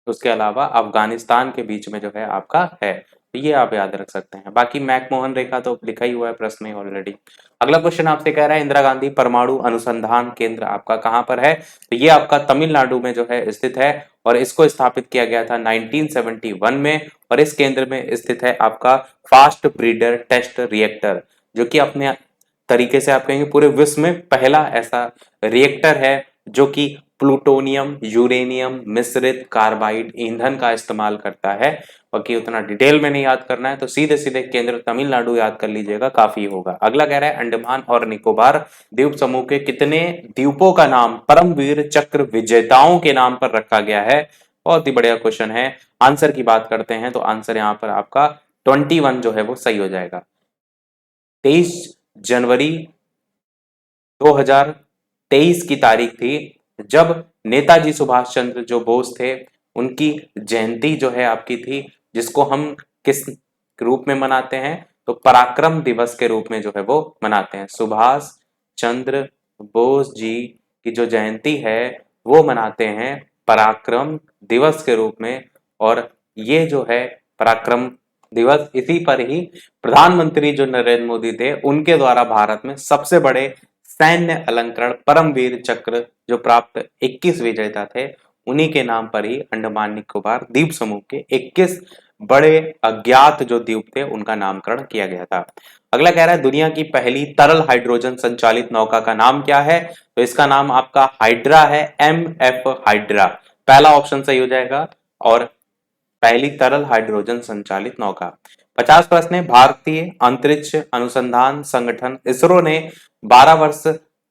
उसके अलावा अफगानिस्तान के बीच में जो है आपका है, तो ये आप याद रख सकते हैं। बाकी मैकमोहन रेखा तो लिखा ही हुआ है प्रश्न में ऑलरेडी। अगला क्वेश्चन आपसे कह रहा है इंदिरा गांधी परमाणु अनुसंधान केंद्र आपका कहाँ पर है, तो ये आपका तमिलनाडु में जो है स्थित है, और इसको स्थापित किया गया था 1971 में, और इस केंद्र में स्थित है आपका फास्ट ब्रीडर टेस्ट रिएक्टर, जो कि अपने तरीके से आप कहेंगे पूरे विश्व में पहला ऐसा रिएक्टर है जो कि प्लूटोनियम यूरेनियम मिश्रित कार्बाइड ईंधन का इस्तेमाल करता है। बाकी उतना डिटेल में नहीं याद करना है, तो सीधे सीधे केंद्र तमिलनाडु याद कर लीजिएगा, काफी होगा। अगला कह रहा है अंडमान और निकोबार द्वीप समूह के कितने द्वीपों का नाम परमवीर चक्र विजेताओं के नाम पर रखा गया है। बहुत ही बढ़िया क्वेश्चन है। आंसर की बात करते हैं तो आंसर यहाँ पर आपका 21 जो है वो सही हो जाएगा। 23 जनवरी 2023 की तारीख थी जब नेताजी सुभाष चंद्र जो बोस थे उनकी जयंती जो है आपकी थी, जिसको हम किस रूप में मनाते हैं, तो पराक्रम दिवस के रूप में जो है वो मनाते हैं। सुभाष चंद्र बोस जी की जो जयंती है वो मनाते हैं पराक्रम दिवस के रूप में, और ये जो है पराक्रम दिवस इसी पर ही प्रधानमंत्री जो नरेंद्र मोदी थे उनके द्वारा भारत में सबसे बड़े सैन्य अलंकरण परमवीर चक्र जो प्राप्त 21 विजेता थे, उन्हीं के नाम पर ही अंडमान निकोबार द्वीप समूह के 21 बड़े अज्ञात जो द्वीप थे उनका नामकरण किया गया था। अगला कह रहा है दुनिया की पहली तरल हाइड्रोजन संचालित नौका का नाम क्या है, तो इसका नाम आपका हाइड्रा है, MF हाइड्रा, पहला ऑप्शन सही हो जाएगा, और पहली तरल हाइड्रोजन संचालित नौका। 50 प्रश्न है, भारतीय अंतरिक्ष अनुसंधान संगठन इसरो ने 12 वर्ष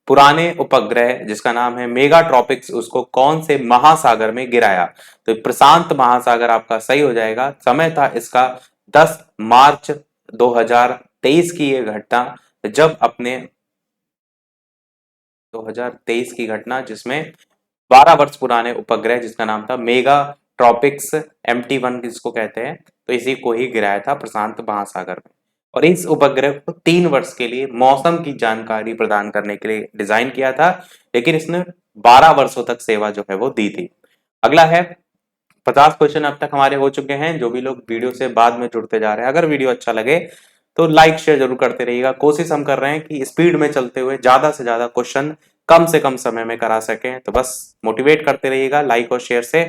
पुराने उपग्रह जिसका नाम है मेगाट्रॉपिक्स उसको कौन से महासागर में गिराया, तो प्रशांत महासागर आपका सही हो जाएगा। समय था इसका 10 मार्च 2023 की ये घटना, जब अपने 2023 की घटना जिसमें 12 वर्ष पुराने उपग्रह जिसका नाम था मेगा ट्रॉपिक्स MT1 जिसको कहते हैं, तो इसी को ही गिराया था प्रशांत महासागर में। और इस उपग्रह को 3 वर्ष के लिए मौसम की जानकारी प्रदान करने के लिए डिजाइन किया था, लेकिन इसने 12 वर्षों तक सेवा जो है वो दी थी। अगला है 50 क्वेश्चन अब तक हमारे हो चुके हैं। जो भी लोग वीडियो से बाद में जुड़ते जा रहे हैं, अगर वीडियो अच्छा लगे तो लाइक शेयर जरूर करते रहिएगा। कोशिश हम कर रहे हैं कि स्पीड में चलते हुए ज्यादा से ज्यादा क्वेश्चन कम से कम समय में करा सकें, तो बस मोटिवेट करते रहिएगा लाइक और शेयर से।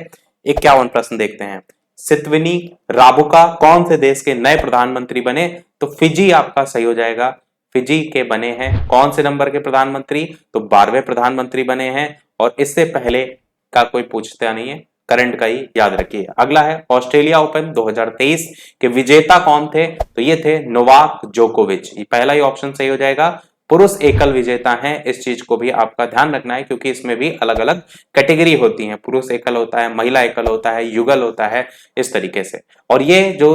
51 प्रश्न देखते हैं। सितविनी राबुका कौन से देश के नए प्रधानमंत्री बने, तो फिजी आपका सही हो जाएगा, फिजी के बने हैं। कौन से नंबर के प्रधानमंत्री, तो 12वें प्रधानमंत्री बने हैं, और इससे पहले का कोई पूछता नहीं है, करंट का ही याद रखिए। अगला है ऑस्ट्रेलिया ओपन 2023 के विजेता कौन थे, तो ये थे नोवाक जोकोविच, ये पहला ही ऑप्शन सही हो जाएगा। पुरुष एकल विजेता हैं, इस चीज को भी आपका ध्यान रखना है क्योंकि इसमें भी अलग अलग कैटेगरी होती है, पुरुष एकल होता है, महिला एकल होता है, युगल होता है, इस तरीके से। और ये जो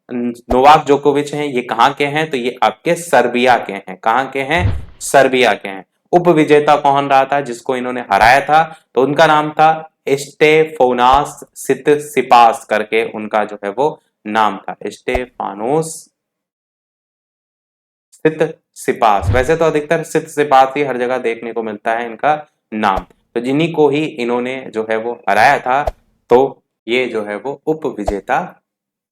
नोवाक जोकोविच हैं ये कहाँ के हैं, तो ये आपके सर्बिया के हैं। कहाँ के हैं, सर्बिया के हैं। उप विजेता कौन रहा था जिसको इन्होंने हराया था, तो उनका नाम था स्टेफोनास सितसिपास करके उनका जो है वो नाम था, स्टेफानोस सितसिपास। वैसे तो अधिकतर सितसिपास ही हर जगह देखने को मिलता है इनका नाम, तो जिन्हीं को ही इन्होंने जो है वो हराया था, तो ये जो है वो उप विजेता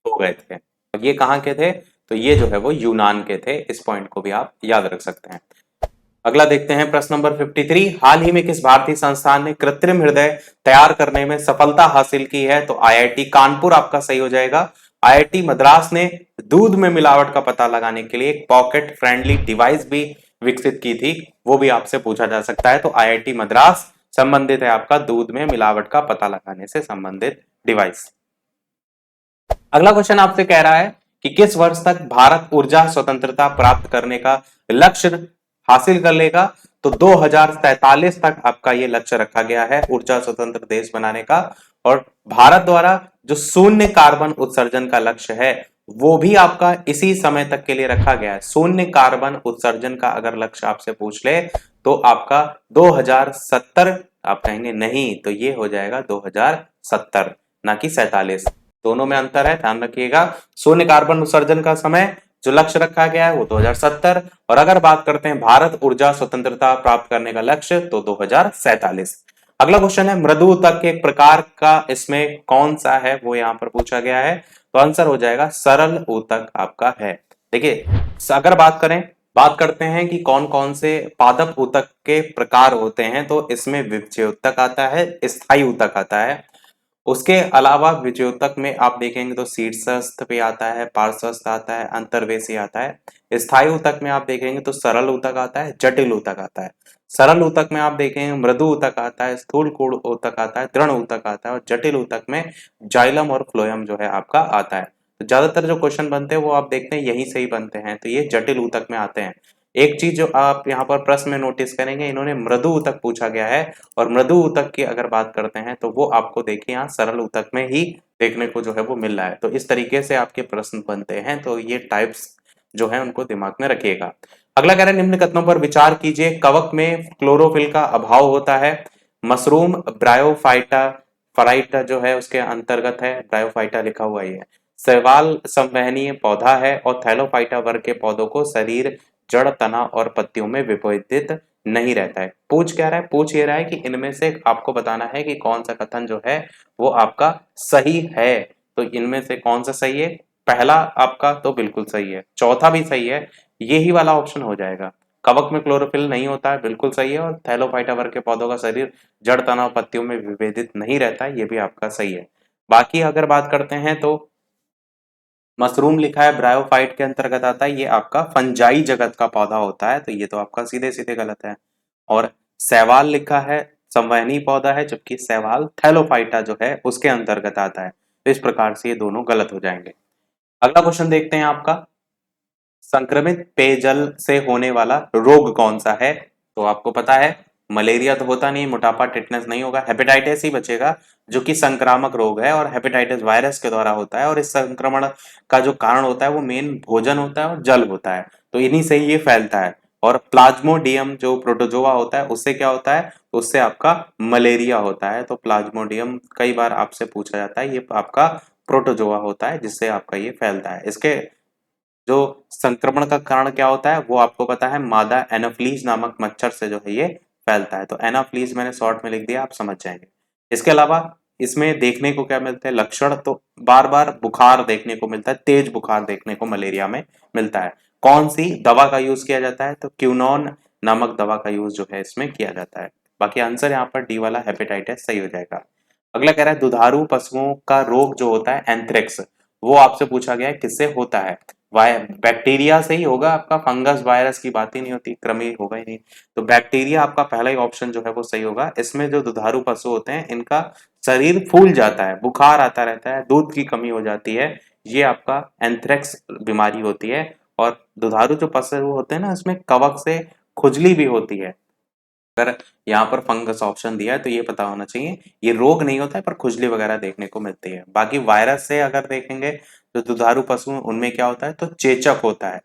हो गए थे। और ये कहाँ के थे, तो ये जो है वो यूनान के थे, इस पॉइंट को भी आप याद रख सकते हैं। अगला देखते हैं प्रश्न नंबर 53। हाल ही में किस भारतीय संस्थान ने कृत्रिम हृदय तैयार करने में सफलता हासिल की है, तो IIT कानपुर आपका सही हो जाएगा। IIT मद्रास ने दूध में मिलावट का पता लगाने के लिए एक पॉकेट फ्रेंडली डिवाइस भी विकसित की थी, वो भी आपसे पूछा जा सकता है। तो IIT मद्रास संबंधित है आपका दूध में मिलावट का पता लगाने से संबंधित डिवाइस। अगला क्वेश्चन आपसे कह रहा है कि किस वर्ष तक भारत ऊर्जा स्वतंत्रता प्राप्त करने का लक्ष्य हासिल कर लेगा। तो 2047 तक आपका ये लक्ष्य रखा गया है ऊर्जा स्वतंत्र देश बनाने का। और भारत द्वारा जो शून्य कार्बन उत्सर्जन का लक्ष्य है वो भी आपका इसी समय तक के लिए रखा गया है। शून्य कार्बन उत्सर्जन का अगर लक्ष्य आपसे पूछ ले तो आपका 2070, आप कहेंगे नहीं तो ये हो जाएगा 2070, ना कि 47। दोनों में अंतर है, ध्यान रखिएगा। शून्य कार्बन उत्सर्जन का समय जो लक्ष्य रखा गया है वो 2070, और अगर बात करते हैं भारत ऊर्जा स्वतंत्रता प्राप्त करने का लक्ष्य तो 2047। अगला क्वेश्चन है मृदु ऊतक के प्रकार का इसमें कौन सा है, वो यहां पर पूछा गया है। तो आंसर हो जाएगा सरल ऊतक आपका है। देखिए, अगर बात करते हैं कि कौन कौन से पादप ऊतक के प्रकार होते हैं, तो इसमें विभज्य ऊतक आता है, स्थायी ऊतक आता है। उसके अलावा विजयोतक में आप देखेंगे तो शीर्षस्थ भी आता है, पार्श्वस्थ आता है, अंतर्वेशी आता है। स्थायी ऊतक में आप देखेंगे तो सरल ऊतक आता है, जटिल ऊतक आता है। सरल ऊतक में आप देखेंगे मृदु ऊतक आता है, स्थूल कूड़ ऊतक आता है, दृढ़ ऊतक आता है, और जटिल ऊतक में जाइलम और फ्लोएम जो है आपका आता है। तो ज्यादातर जो क्वेश्चन बनते हैं वो आप देखते हैं यहीं से ही बनते हैं, तो ये जटिल ऊतक में आते हैं। एक चीज जो आप यहाँ पर प्रश्न में नोटिस करेंगे, इन्होंने मृदु ऊतक पूछा गया है, और मृदु ऊतक की अगर बात करते हैं तो वो आपको देखिए यहाँ सरल ऊतक में ही देखने को जो है वो मिल रहा है। तो इस तरीके से आपके प्रश्न बनते हैं, तो ये टाइप्स जो है उनको दिमाग में रखिएगा। अगला कह रहे हैं निम्न कथनों पर विचार कीजिए। कवक में क्लोरोफिल का अभाव होता है। मशरूम ब्रायोफाइटा, फराइटा जो है उसके अंतर्गत है, ब्रायोफाइटा लिखा हुआ ही है। शैवाल संवहनीय पौधा है, और थैलोफाइटा वर्ग के पौधों को शरीर, जड़, तना और पत्तियों में विभेदित नहीं रहता है। पूछ क्या रहा है, पूछ ये रहा है कि इनमें से आपको बताना है कि कौन सा कथन जो है वो आपका सही है। तो इनमें से कौन सा सही है? पहला आपका तो बिल्कुल सही है, चौथा भी सही है, यही वाला ऑप्शन हो जाएगा। कवक में क्लोरोफिल नहीं होता है, बिल्कुल सही है, और थैलोफाइटा वर्ग के पौधों का शरीर जड़, तना और पत्तियों में विभेदित नहीं रहता है, ये भी आपका सही है। बाकी अगर बात करते हैं तो मशरूम लिखा है ब्रायोफाइट के अंतर्गत आता है, ये आपका फंजाई जगत का पौधा होता है, तो ये तो आपका सीधे सीधे गलत है। और शैवाल लिखा है संवहनी पौधा है, जबकि शैवाल थैलोफाइटा जो है उसके अंतर्गत आता है। तो इस प्रकार से ये दोनों गलत हो जाएंगे। अगला क्वेश्चन देखते हैं आपका, संक्रमित पेयजल से होने वाला रोग कौन सा है? तो आपको पता है मलेरिया तो होता नहीं, मोटापा, टिटनेस नहीं होगा, हेपेटाइटिस ही बचेगा, जो कि संक्रामक रोग है और हेपेटाइटिस वायरस के द्वारा होता है, और इस संक्रमण का जो कारण होता है वो मेन भोजन होता है और जल होता है, तो इन्हीं से ही ये फैलता है। और प्लाज्मोडियम जो प्रोटोजोआ होता है उससे क्या होता है, उससे आपका मलेरिया होता है। तो प्लाज्मोडियम कई बार आपसे पूछा जाता है, ये आपका प्रोटोजोआ होता है जिससे आपका ये फैलता है। इसके जो संक्रमण का कारण क्या होता है वो आपको पता है, मादा एनोफ्लीज नामक मच्छर से जो है ये फैलता है। तो एनोफ्लीज मैंने शॉर्ट में लिख दिया, आप समझ जाएंगे। इसके अलावा इसमें देखने को क्या मिलते हैं लक्षण, तो बार बार बुखार देखने को मिलता है, तेज बुखार देखने को मलेरिया में मिलता है। कौन सी दवा का यूज किया जाता है? तो क्यूनोन नामक दवा का यूज जो है इसमें किया जाता है। बाकी आंसर यहाँ पर डी वाला हेपेटाइटिस सही हो जाएगा। अगला कह रहा है दुधारू पशुओं का रोग जो होता है एंथ्रेक्स, वो आपसे पूछा गया है किससे होता है? बैक्टीरिया से ही होगा आपका, फंगस वायरस की बात ही नहीं होती, क्रमी होगा ही नहीं। तो बैक्टीरिया आपका पहला ही ऑप्शन जो है वो सही होगा। इसमें जो दुधारू पशु होते हैं इनका शरीर फूल जाता है, बुखार आता रहता है, दूध की कमी हो जाती है, ये आपका एंथ्रेक्स बीमारी होती है। और दुधारू जो पशु होते हैं ना, इसमें कवक से खुजली भी होती है। अगर यहाँ पर फंगस ऑप्शन दिया है तो ये पता होना चाहिए, ये रोग नहीं होता है पर खुजली वगैरह देखने को मिलती है। बाकी वायरस से अगर देखेंगे तो दुधारू पशु उनमें क्या होता है, तो चेचक होता है,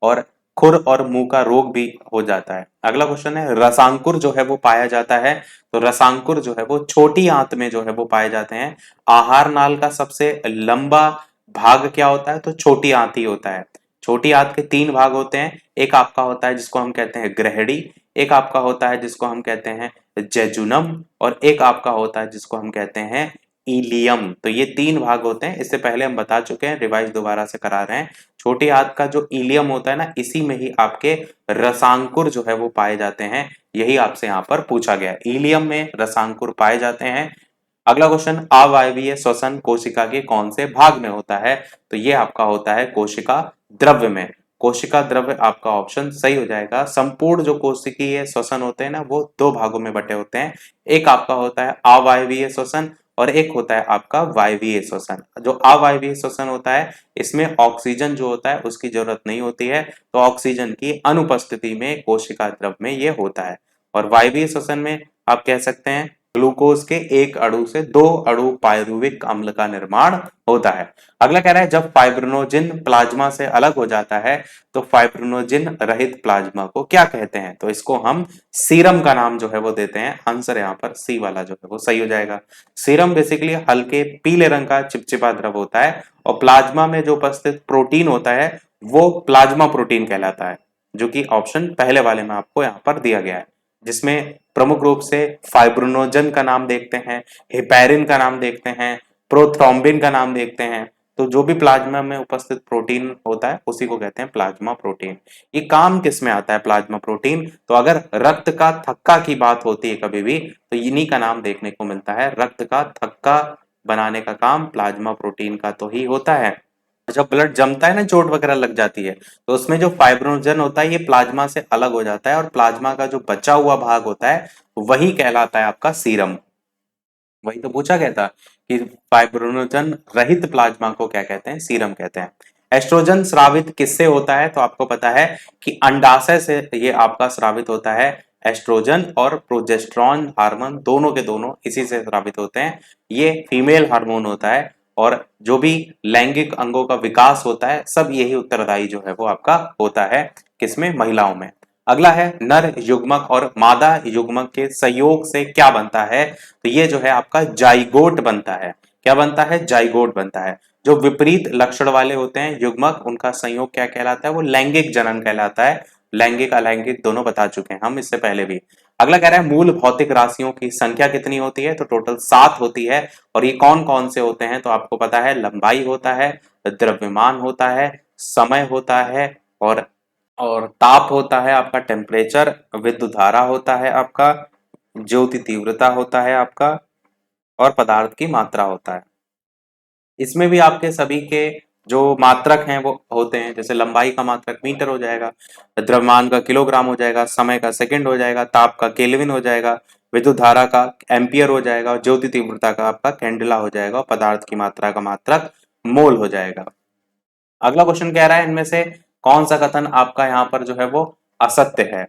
और खुर और मुंह का रोग भी हो जाता है। अगला क्वेश्चन है रसांकुर जो है वो पाया जाता है, तो रसांकुर जो है वो छोटी आंत में जो है वो पाए जाते हैं। आहार नाल का सबसे लंबा भाग क्या होता है? तो छोटी आंत ही होता है। छोटी आंत के तीन भाग होते हैं, एक आपका होता है जिसको हम कहते हैं ग्रहणी, एक आपका होता है जिसको हम कहते हैं जेजुनम, और एक आपका होता है जिसको हम कहते हैं इलियम। तो ये तीन भाग होते हैं, इससे पहले हम बता चुके हैं, रिवाइज दोबारा से करा रहे हैं। छोटी आंत का जो इलियम होता है ना, इसी में ही आपके रसांकुर जो है वो पाए जाते हैं, यही आपसे यहाँ पर पूछा गया है, इलियम में रसांकुर पाए जाते हैं। अगला क्वेश्चन, अवायवीय श्वसन कोशिका के कौन से भाग में होता है? तो ये आपका होता है कोशिका द्रव्य में। कोशिका द्रव्य आपका ऑप्शन सही हो जाएगा। संपूर्ण जो कोशिकीय श्वसन होते हैं ना, वो दो भागों में बटे होते हैं, एक आपका होता है अवायवीय श्वसन, और एक होता है आपका वायवीय श्वसन। जो अवायवीय श्वसन होता है इसमें ऑक्सीजन जो होता है उसकी जरूरत नहीं होती है, तो ऑक्सीजन की अनुपस्थिति में कोशिका द्रव में ये होता है। और वायवीय श्वसन में आप कह सकते हैं ग्लूकोज के एक अणु से 2 अणु पायरुविक अम्ल का निर्माण होता है। अगला कह रहा है जब फाइब्रिनोजेन प्लाज्मा से अलग हो जाता है तो फाइब्रिनोजेन रहित प्लाज्मा को क्या कहते हैं? तो इसको हम सीरम का नाम जो है वो देते हैं। आंसर यहाँ पर सी वाला जो है वो सही हो जाएगा। सीरम बेसिकली हल्के पीले रंग का चिपचिपा द्रव होता है और प्लाज्मा में जो उपस्थित प्रोटीन होता है वो प्लाज्मा प्रोटीन कहलाता है, जो कि ऑप्शन पहले वाले में आपको यहाँ पर दिया गया है, जिसमें प्रमुख रूप से फाइब्रिनोजन का नाम देखते हैं, हेपेरिन का नाम देखते हैं, प्रोथ्रोम्बिन का नाम देखते हैं। तो जो भी प्लाज्मा में उपस्थित प्रोटीन होता है उसी को कहते हैं प्लाज्मा प्रोटीन। ये काम किस में आता है प्लाज्मा प्रोटीन? तो अगर रक्त का थक्का की बात होती है कभी भी तो इन्हीं का नाम देखने को मिलता है। रक्त का थक्का बनाने का काम प्लाज्मा प्रोटीन का तो ही होता है। जब ब्लड जमता है ना, चोट वगैरह लग जाती है, तो उसमें जो फाइब्रिनोजन होता है ये प्लाज्मा से अलग हो जाता है और प्लाज्मा का जो बचा हुआ भाग होता है वही कहलाता है आपका सीरम। वही तो पूछा गया था कि फाइब्रिनोजन रहित प्लाज्मा को क्या कहते हैं? सीरम कहते हैं। एस्ट्रोजन स्रावित किससे होता है? तो आपको पता है कि अंडाशय से ये आपका स्रावित होता है। एस्ट्रोजन और प्रोजेस्टेरॉन हार्मोन दोनों के दोनों इसी से स्रावित होते हैं। ये फीमेल हार्मोन होता है और जो भी लैंगिक अंगों का विकास होता है सब यही उत्तरदायी जो है वो आपका होता है। किसमें? महिलाओं में। अगला है नर युग्मक और मादा युग्मक के संयोग से क्या बनता है? तो ये जो है आपका जाइगोट बनता है। क्या बनता है? जाइगोट बनता है। जो विपरीत लक्षण वाले होते हैं युग्मक उनका संयोग क्या कहलाता है? वो लैंगिक जनन कहलाता है। लैंगिक अलैंगिक दोनों बता चुके हैं हम इससे पहले भी। अगला कह रहा है मूल भौतिक राशियों की संख्या कितनी होती है? तो टोटल 7 होती है। और ये कौन कौन से होते हैं? तो आपको पता है लंबाई होता है, द्रव्यमान होता है, समय होता है और ताप होता है आपका, टेम्परेचर, विद्युत धारा होता है आपका, ज्योति तीव्रता होता है आपका और पदार्थ की मात्रा होता है। इसमें भी आपके सभी के जो मात्रक हैं वो होते हैं। जैसे लंबाई का मात्रक मीटर हो जाएगा, द्रव्यमान का किलोग्राम हो जाएगा, समय का सेकंड हो जाएगा, ताप का केल्विन हो जाएगा, विद्युत धारा का एम्पियर हो जाएगा और ज्योति तीव्रता का आपका कैंडेला हो जाएगा और पदार्थ की मात्रा का मात्रक मोल हो जाएगा। अगला क्वेश्चन कह रहा है इनमें से कौन सा कथन आपका यहाँ पर जो है वो असत्य है?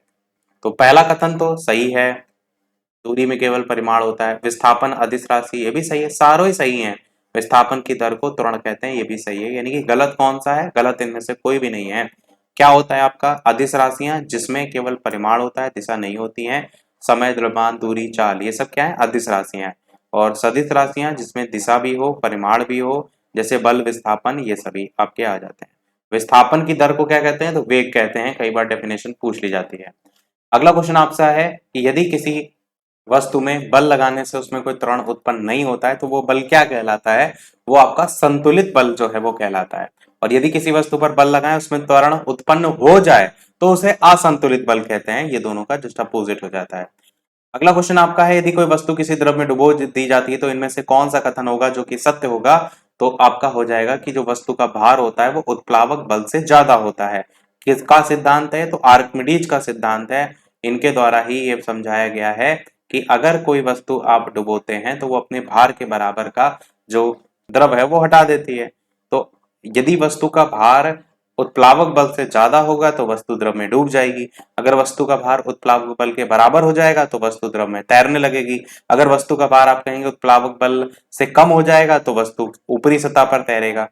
तो पहला कथन तो सही है, दूरी में केवल परिमाण होता है। विस्थापन अदिश राशि, ये भी सही है, सारों ही सही है। विस्थापन की दर को त्वरण कहते हैं, ये भी सही है। यानी कि गलत कौन सा है? गलत इनमें से कोई भी नहीं है। क्या होता है आपका? अदिश राशियां जिसमें केवल परिमाण होता है, दिशा नहीं होती है। समय, द्रव्यमान, दूरी, चाल, ये सब क्या है? अदिश राशियां। और सदिश राशियां जिसमें दिशा भी हो, परिमाण भी हो, जैसे बल, विस्थापन, ये सभी आपके आ जाते हैं। विस्थापन की दर को क्या कहते हैं? तो वेग कहते हैं। कई बार डेफिनेशन पूछ ली जाती है। अगला क्वेश्चन आपसे है कि यदि किसी वस्तु में बल लगाने से उसमें कोई त्वरण उत्पन्न नहीं होता है तो वो बल क्या कहलाता है? वो आपका संतुलित बल जो है वो कहलाता है। और यदि किसी वस्तु पर बल लगाए उसमें त्वरण उत्पन्न हो जाए तो उसे असंतुलित बल कहते हैं। ये दोनों का जस्ट अपोजिट हो जाता है। अगला क्वेश्चन आपका है यदि कोई वस्तु किसी द्रव में डुबो दी जाती है तो इनमें से कौन सा कथन होगा जो कि सत्य होगा? तो आपका हो जाएगा कि जो वस्तु का भार होता है वो उत्प्लावक बल से ज्यादा होता है। किसका सिद्धांत है? तो आर्किमिडीज का सिद्धांत है। इनके द्वारा ही ये समझाया गया है कि अगर कोई वस्तु आप डुबोते हैं तो वो अपने भार के बराबर का जो द्रव है वो हटा देती है। तो यदि वस्तु का भार उत्प्लावक बल से ज्यादा होगा तो वस्तु द्रव में डूब जाएगी। अगर वस्तु का भार उत्प्लावक बल के बराबर हो जाएगा तो वस्तु द्रव में तैरने लगेगी। अगर वस्तु का भार आप कहेंगे उत्प्लावक बल से कम हो जाएगा तो वस्तु ऊपरी सतह पर तैरेगा।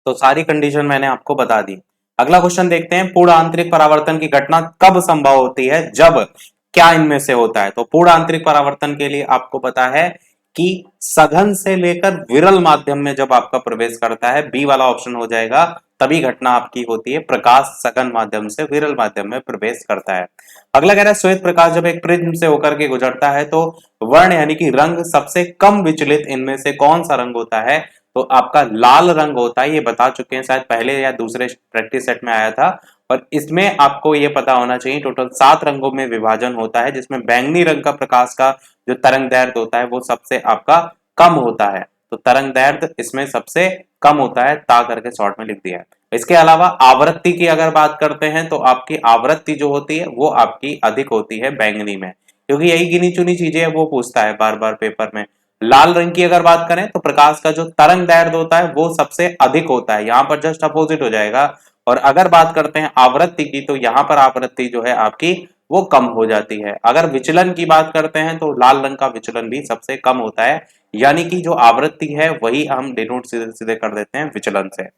तो सारी कंडीशन मैंने आपको बता दी। अगला क्वेश्चन देखते हैं, पूर्ण आंतरिक परावर्तन की घटना कब संभव होती है? जब क्या इनमें से होता है? तो पूर्ण आंतरिक परावर्तन के लिए आपको पता है कि सघन से लेकर विरल माध्यम में जब आपका प्रवेश करता है, बी वाला ऑप्शन हो जाएगा, तभी घटना आपकी होती है। प्रकाश सघन माध्यम से विरल माध्यम में प्रवेश करता है। अगला कह रहा है श्वेत प्रकाश जब एक प्रिज्म से होकर के गुजरता है तो वर्ण यानी कि रंग सबसे कम विचलित इनमें से कौन सा रंग होता है? तो आपका लाल रंग होता है। ये बता चुके हैं, शायद पहले या दूसरे प्रैक्टिस सेट में आया था। और इसमें आपको ये पता होना चाहिए टोटल 7 रंगों में विभाजन होता है, जिसमें बैंगनी रंग का प्रकाश का जो तरंग दैर्ध्य होता है वो सबसे आपका कम होता है। तो तरंग दैर्ध्य इसमें सबसे कम होता है, ता करके शॉर्ट में लिख दिया है। इसके अलावा आवृत्ति की अगर बात करते हैं तो आपकी आवृत्ति जो होती है वो आपकी अधिक होती है बैंगनी में, क्योंकि यही गिनी चुनी चीजें वो पूछता है बार बार पेपर में। लाल रंग की अगर बात करें तो प्रकाश का जो तरंग दैर्ध्य होता है वो सबसे अधिक होता है, यहाँ पर जस्ट अपोजिट हो जाएगा। और अगर बात करते हैं आवृत्ति की तो यहाँ पर आवृत्ति जो है आपकी वो कम हो जाती है। अगर विचलन की बात करते हैं तो लाल रंग का विचलन भी सबसे कम होता है, यानी कि जो आवृत्ति है वही हम डिनोट सीधे सीधे कर देते हैं विचलन से।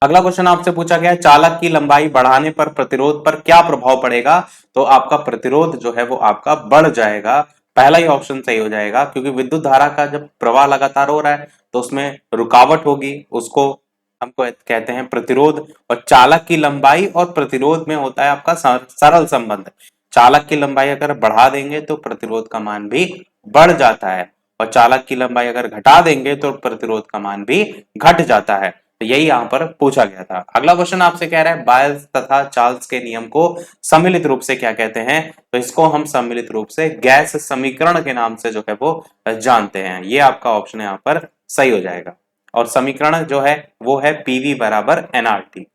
अगला क्वेश्चन आपसे पूछा गया चालक की लंबाई बढ़ाने पर प्रतिरोध पर क्या प्रभाव पड़ेगा, तो आपका प्रतिरोध जो है वो आपका बढ़ जाएगा। पहला ही ऑप्शन सही हो जाएगा, क्योंकि विद्युत धारा का जब प्रवाह लगातार हो रहा है तो उसमें रुकावट होगी, उसको हमको कहते हैं प्रतिरोध। और चालक की लंबाई और प्रतिरोध में होता है आपका सरल संबंध। चालक की लंबाई अगर बढ़ा देंगे तो प्रतिरोध का मान भी बढ़ जाता है, और चालक की लंबाई अगर घटा देंगे तो प्रतिरोध का मान भी घट जाता है। तो यही यहां पर पूछा गया था। अगला क्वेश्चन आपसे कह रहा है बायल्स तथा चार्ल्स के नियम को सम्मिलित रूप से क्या कहते हैं, तो इसको हम सम्मिलित रूप से गैस समीकरण के नाम से जो है वो जानते हैं। ये आपका ऑप्शन यहाँ पर सही हो जाएगा। और समीकरण जो है वो है पीवी बराबर एनआरटी।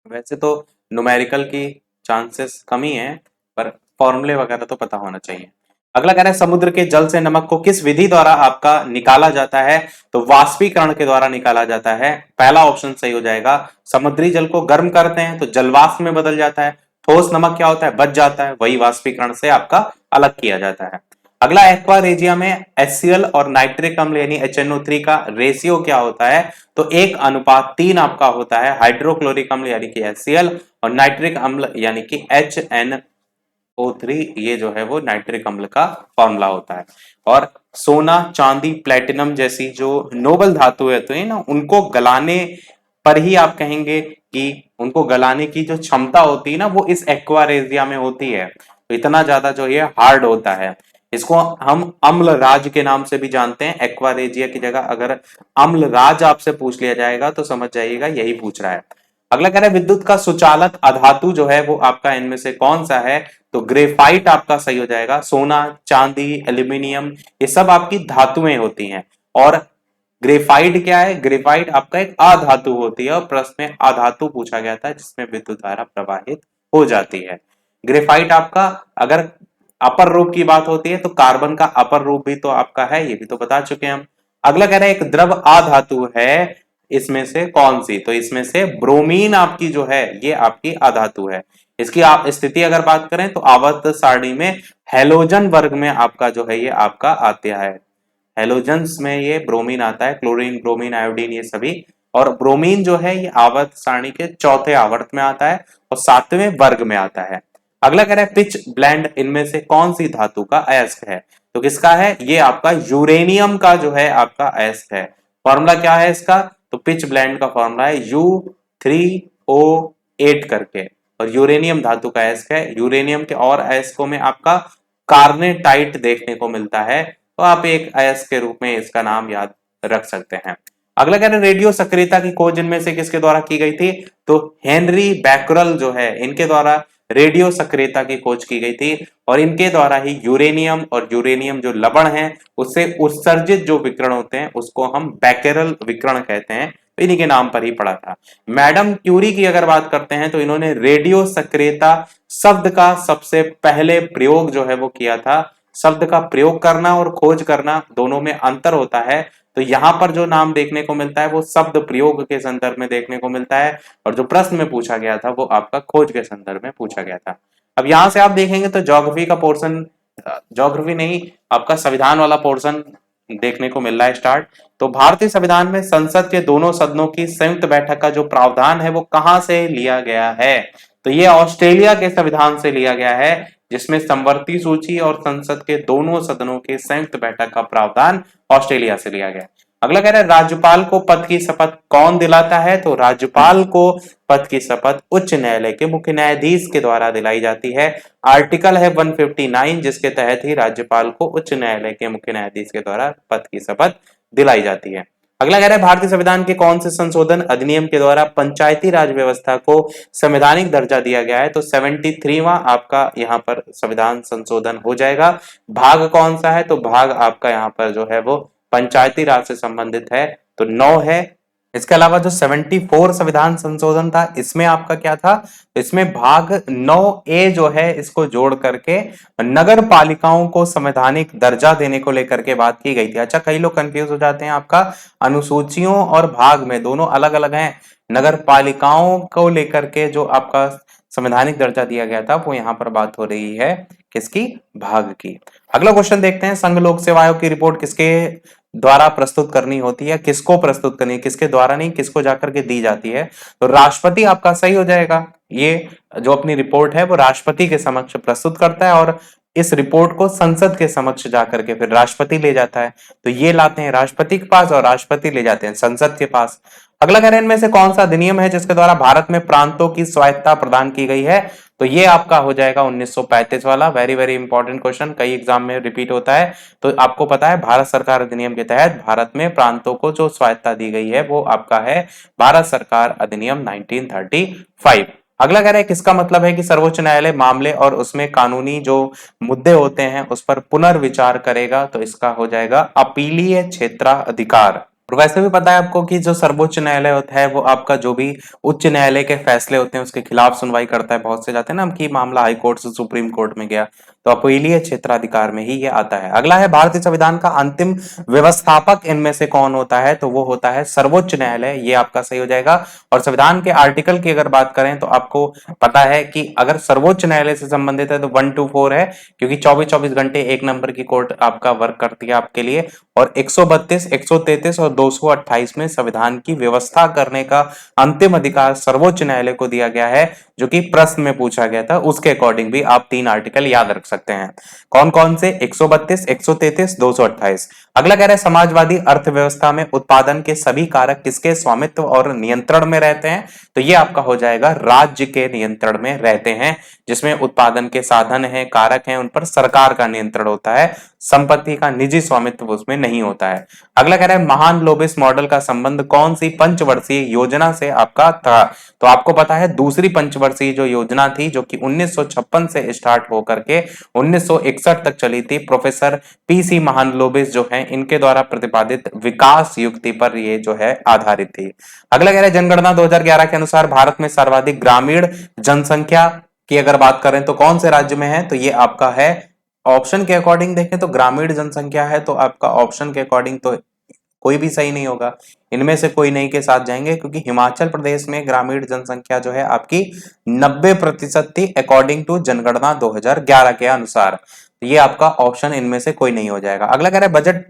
वैसे तो न्यूमेरिकल की चांसेस कम ही है, पर फॉर्मूले वगैरह तो पता होना चाहिए। अगला कह रहा है समुद्र के जल से नमक को किस विधि द्वारा आपका निकाला जाता है, तो वाष्पीकरण के द्वारा निकाला जाता है। पहला ऑप्शन सही हो जाएगा। समुद्री जल को गर्म करते हैं तो जल वाष्प में बदल जाता है, ठोस नमक क्या होता है, बच जाता है, वही वाष्पीकरण से आपका अलग किया जाता है। अगला एक्वारेजिया में HCl और नाइट्रिक अम्ल यानी HNO3 का रेशियो क्या होता है, तो 1:3 आपका होता है। हाइड्रोक्लोरिक अम्ल यानी कि HCl और नाइट्रिक अम्ल यानी कि HNO3, ये जो है वो नाइट्रिक अम्ल का फॉर्मूला होता है। और सोना, चांदी, प्लेटिनम जैसी जो नोबल धातु है तो ये ना उनको गलाने पर ही आप कहेंगे कि उनको गलाने की जो क्षमता होती है ना वो इस एक्वारेजिया में होती है, तो इतना ज्यादा जो ये हार्ड होता है। इसको हम अम्ल राज के नाम से भी जानते हैं। एक्वारेजिया की जगह अगर अम्ल राज आपसे पूछ लिया जाएगा तो समझ जाइएगा यही पूछ रहा है। अगला कह रहा है विद्युत का सुचालक अधातु जो है वो आपका इनमें से कौन सा है, तो ग्रेफाइट आपका सही हो जाएगा। सोना, चांदी, एल्यूमिनियम ये सब आपकी धातुएं होती हैं। और ग्रेफाइट क्या है, ग्रेफाइट आपका एक अधातु होती है, और प्रश्न में अधातु पूछा गया था जिसमें विद्युत धारा प्रवाहित हो जाती है। ग्रेफाइट आपका अगर अपर रूप की बात होती है तो कार्बन का अपर रूप भी तो आपका है, ये भी तो बता चुके हैं हम। अगला कह रहा है एक द्रव अधातु है, इसमें से कौन सी, तो इसमें से ब्रोमीन आपकी जो है ये आपकी अधातु है। इसकी आप स्थिति अगर बात करें तो आवर्त सारणी में हेलोजन वर्ग में आपका जो है ये आपका आता है। हेलोजन्स में ये ब्रोमीन आता है, क्लोरीन, ब्रोमीन, आयोडीन ये सभी। और ब्रोमीन जो है ये आवर्त सारणी के चौथे आवर्त में आता है और 7वें वर्ग में आता है। अगला कह रहा है पिच ब्लेंड इनमें से कौन सी धातु का अयस्क है, तो किसका है, ये आपका यूरेनियम का जो है आपका अयस्क है। फॉर्मूला क्या है इसका, तो पिच ब्लेंड का फॉर्मूला है U3O8 करके, और यूरेनियम धातु का अयस्क है। यूरेनियम के और अयस्कों में आपका कार्नेटाइट देखने को मिलता है, तो आप एक अयस्क के रूप में इसका नाम याद रख सकते हैं। अगला कह रहे हैं रेडियो सक्रियता की खोज इनमें से किसके द्वारा की गई थी, तो हेनरी बैकरल जो है इनके द्वारा रेडियो सक्रियता की खोज की गई थी। और इनके द्वारा ही यूरेनियम और यूरेनियम जो लवण है उससे उत्सर्जित जो विकिरण होते हैं उसको हम बैकेरल विकिरण कहते हैं, तो इन्हीं के नाम पर ही पड़ा था। मैडम क्यूरी की अगर बात करते हैं तो इन्होंने रेडियो सक्रियता शब्द का सबसे पहले प्रयोग जो है वो किया था। शब्द का प्रयोग करना और खोज करना दोनों में अंतर होता है, तो यहां पर जो नाम देखने को मिलता है वो शब्द प्रयोग के संदर्भ में देखने को मिलता है, और जो प्रश्न में पूछा गया था वो आपका खोज के संदर्भ में पूछा गया था। अब यहां से आप देखेंगे तो ज्योग्राफी का पोर्शन, ज्योग्राफी नहीं आपका संविधान वाला पोर्शन देखने को मिल रहा है स्टार्ट। तो भारतीय संविधान में संसद के दोनों सदनों की संयुक्त बैठक का जो प्रावधान है वो कहां से लिया गया है, तो ये ऑस्ट्रेलिया के संविधान से लिया गया है, जिसमें समवर्ती सूची और संसद के दोनों सदनों के संयुक्त बैठक का प्रावधान ऑस्ट्रेलिया से लिया गया। अगला कह रहा है राज्यपाल को पद की शपथ कौन दिलाता है, तो राज्यपाल को पद की शपथ उच्च न्यायालय के मुख्य न्यायाधीश के द्वारा दिलाई जाती है। आर्टिकल है 159 जिसके तहत ही राज्यपाल को उच्च न्यायालय के मुख्य न्यायाधीश के द्वारा पद की शपथ दिलाई जाती है। अगला कह रहा है भारतीय संविधान के कौन से संशोधन अधिनियम के द्वारा पंचायती राज व्यवस्था को संवैधानिक दर्जा दिया गया है, तो 73वां आपका यहाँ पर संविधान संशोधन हो जाएगा। भाग कौन सा है, तो भाग आपका यहाँ पर जो है वो पंचायती राज से संबंधित है, तो 9 है। इसके अलावा जो 74 संविधान संशोधन था, इसमें आपका क्या था, इसमें भाग 9A जो है इसको जोड़ करके नगर पालिकाओं को संवैधानिक दर्जा देने को लेकर के बात की गई थी। अच्छा, कई लोग कंफ्यूज हो जाते हैं, आपका अनुसूचियों और भाग में दोनों अलग अलग हैं। नगर पालिकाओं को लेकर के जो आपका संवैधानिक दर्जा दिया गया था, वो यहाँ पर बात हो रही है किसकी, भाग की। अगला क्वेश्चन देखते हैं, संघ लोक सेवा आयोग की रिपोर्ट किसके द्वारा प्रस्तुत करनी होती है, किसको प्रस्तुत करनी है, किसके द्वारा नहीं, किसको जाकर के दी जाती है, तो राष्ट्रपति आपका सही हो जाएगा। ये जो अपनी रिपोर्ट है वो राष्ट्रपति के समक्ष प्रस्तुत करता है और इस रिपोर्ट को संसद के समक्ष जाकर के फिर राष्ट्रपति ले जाता है। तो ये लाते हैं राष्ट्रपति के पास और राष्ट्रपति ले जाते हैं संसद के पास। अगला कह रहे हैं, इनमें से कौन सा अधिनियम है जिसके द्वारा भारत में प्रांतों की स्वायत्तता प्रदान की गई है, तो ये आपका हो जाएगा 1935 वाला। वेरी वेरी इंपॉर्टेंट क्वेश्चन, कई एग्जाम में रिपीट होता है। तो आपको पता है भारत सरकार अधिनियम के तहत भारत में प्रांतों को जो स्वायत्तता दी गई है वो आपका है भारत सरकार अधिनियम 1935। अगला कह रहा है, किसका मतलब है कि सर्वोच्च न्यायालय मामले और उसमें कानूनी जो मुद्दे होते हैं उस पर पुनर्विचार करेगा, तो इसका हो जाएगा अपीलीय क्षेत्राधिकार। और वैसे भी पता है आपको कि जो सर्वोच्च न्यायालय होता है वो आपका जो भी उच्च न्यायालय के फैसले होते हैं उसके खिलाफ सुनवाई करता है। बहुत से जाते हैं ना कि मामला हाई कोर्ट से सुप्रीम कोर्ट में गया, तो अपीलीय क्षेत्राधिकार में ही ये आता है। अगला है, भारतीय संविधान का अंतिम व्यवस्थापक इनमें से कौन होता है, तो वो होता है सर्वोच्च न्यायालय। ये आपका सही हो जाएगा। और संविधान के आर्टिकल की अगर बात करें तो आपको पता है कि अगर सर्वोच्च न्यायालय से संबंधित है तो 1 to 4 है, क्योंकि 24-24 घंटे एक नंबर की कोर्ट आपका वर्क करती है आपके लिए। और 132, 133 और 228 में संविधान की व्यवस्था करने का अंतिम अधिकार सर्वोच्च न्यायालय को दिया गया है, जो कि प्रश्न में पूछा गया था। उसके अकॉर्डिंग भी आप 3 आर्टिकल याद रख सकते हैं। कौन कौन से, 132, 133, 228। अगला कह रहा है, समाजवादी अर्थव्यवस्था में उत्पादन के सभी कारक किसके स्वामित्व और नियंत्रण में रहते हैं, तो ये आपका हो जाएगा राज्य के नियंत्रण में रहते हैं। जिसमें उत्पादन के साधन हैं, कारक हैं, उन पर सरकार का नियंत्रण होता है, संपत्ति का निजी स्वामित्व उसमें नहीं होता है। अगला कह रहा है, महान लोबिस मॉडल का संबंध कौन सी पंचवर्षीय योजना से आपका था, तो आपको पता है दूसरी पंचवर्षीय जो योजना थी जो कि 1956 से स्टार्ट होकर के 1961 तक चली थी, प्रोफेसर पीसी महानलोबिस जो है इनके द्वारा प्रतिपादित विकास युक्ति पर ये जो है आधारित थी। अगला कह रहा है, जनगणना 2011 के अनुसार भारत में सर्वाधिक ग्रामीण जनसंख्या की अगर बात करें तो कौन से राज्य में है, तो ये आपका है, ऑप्शन के अकॉर्डिंग देखें तो ग्रामीण जनसंख्या है, तो आपका ऑप्शन के अकॉर्डिंग तो कोई भी सही नहीं होगा। इनमें से कोई नहीं के साथ जाएंगे, क्योंकि हिमाचल प्रदेश में ग्रामीण जनसंख्या जो है आपकी 90% थी अकॉर्डिंग टू जनगणना 2011 के अनुसार। ये आपका ऑप्शन इनमें से कोई नहीं हो जाएगा। अगला कह रहा है, बजट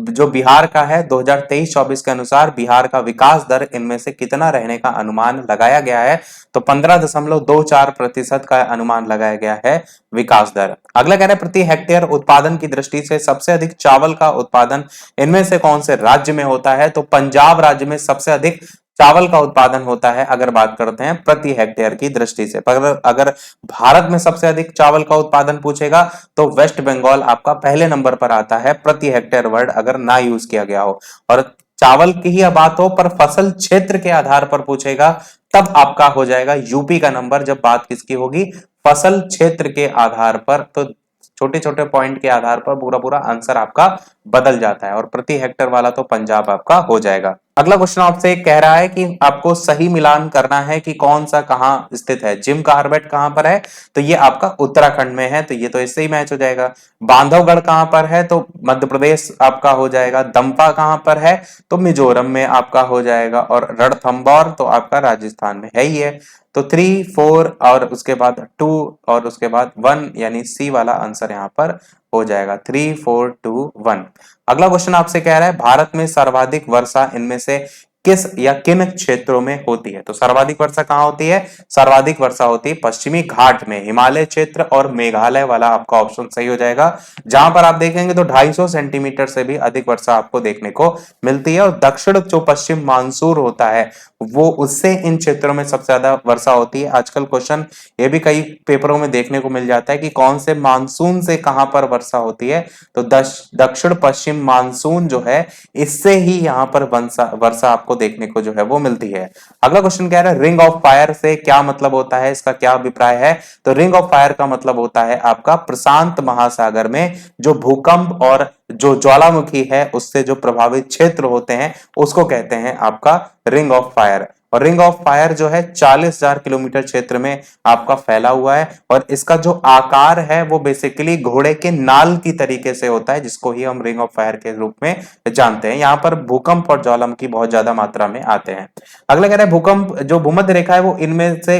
जो बिहार का है 2023-24 के अनुसार बिहार का विकास दर इनमें से कितना रहने का अनुमान लगाया गया है, तो 15.24% का अनुमान लगाया गया है विकास दर। अगला कह रहा है, प्रति हेक्टेयर उत्पादन की दृष्टि से सबसे अधिक चावल का उत्पादन इनमें से कौन से राज्य में होता है, तो पंजाब राज्य में सबसे अधिक चावल का उत्पादन होता है अगर बात करते हैं प्रति हेक्टेयर की दृष्टि से। पर अगर भारत में सबसे अधिक चावल का उत्पादन पूछेगा तो वेस्ट बंगाल आपका पहले नंबर पर आता है, प्रति हेक्टेयर वर्ड अगर ना यूज किया गया हो। और चावल की ही बात हो पर फसल क्षेत्र के आधार पर पूछेगा तब आपका हो जाएगा यूपी का नंबर, जब बात किसकी होगी, फसल क्षेत्र के आधार पर। तो छोटे छोटे पॉइंट के आधार पर पूरा पूरा आंसर आपका बदल जाता है, और प्रति हेक्टेयर वाला तो पंजाब आपका हो जाएगा। अगला क्वेश्चन आपसे कह रहा है कि आपको सही मिलान करना है कि कौन सा कहां स्थित है। जिम कार्बेट कहां पर है, तो ये आपका उत्तराखंड में है, तो ये तो इससे ही मैच हो जाएगा। बांधवगढ़ कहां पर है, तो मध्य प्रदेश आपका हो जाएगा। दंपा कहां पर है, तो मिजोरम में आपका हो जाएगा। और रणथंभौर तो आपका राजस्थान में है ही है। तो 3, 4 और उसके बाद 2 और उसके बाद 1 यानी सी वाला आंसर यहाँ पर हो जाएगा 3, 4, 2, 1। अगला क्वेश्चन आपसे कह रहा है, भारत में सर्वाधिक वर्षा इनमें से किस या किन क्षेत्रों में होती है, तो सर्वाधिक वर्षा कहां होती है, सर्वाधिक वर्षा होती है पश्चिमी घाट में, हिमालय क्षेत्र और मेघालय वाला आपका ऑप्शन सही हो जाएगा। जहां पर आप देखेंगे तो 250 सेंटीमीटर से भी अधिक वर्षा आपको देखने को मिलती है। और दक्षिण जो पश्चिम मानसून होता है वो उससे इन क्षेत्रों में सबसे ज्यादा वर्षा होती है। आजकल क्वेश्चन ये भी कई पेपरों में देखने को मिल जाता है कि कौन से मानसून से कहां पर वर्षा होती है, तो दक्षिण पश्चिम मानसून जो है इससे ही यहाँ पर वर्षा आपको देखने को जो है वो मिलती है। अगला क्वेश्चन कह रहा है रिंग ऑफ फायर से क्या मतलब होता है, इसका क्या अभिप्राय है। तो रिंग ऑफ फायर का मतलब होता है आपका प्रशांत महासागर में जो भूकंप और जो ज्वालामुखी है उससे जो प्रभावित क्षेत्र होते हैं उसको कहते हैं आपका रिंग ऑफ फायर। और रिंग ऑफ फायर जो है 40,000 किलोमीटर क्षेत्र में आपका फैला हुआ है और इसका जो आकार है वो बेसिकली घोड़े के नाल की तरीके से होता है, जिसको ही हम रिंग ऑफ फायर के रूप में जानते हैं। यहाँ पर भूकंप और ज्वालामुखी बहुत ज्यादा मात्रा में आते हैं। अगला कह रहा है भूकंप जो भूमध्य रेखा है वो इनमें से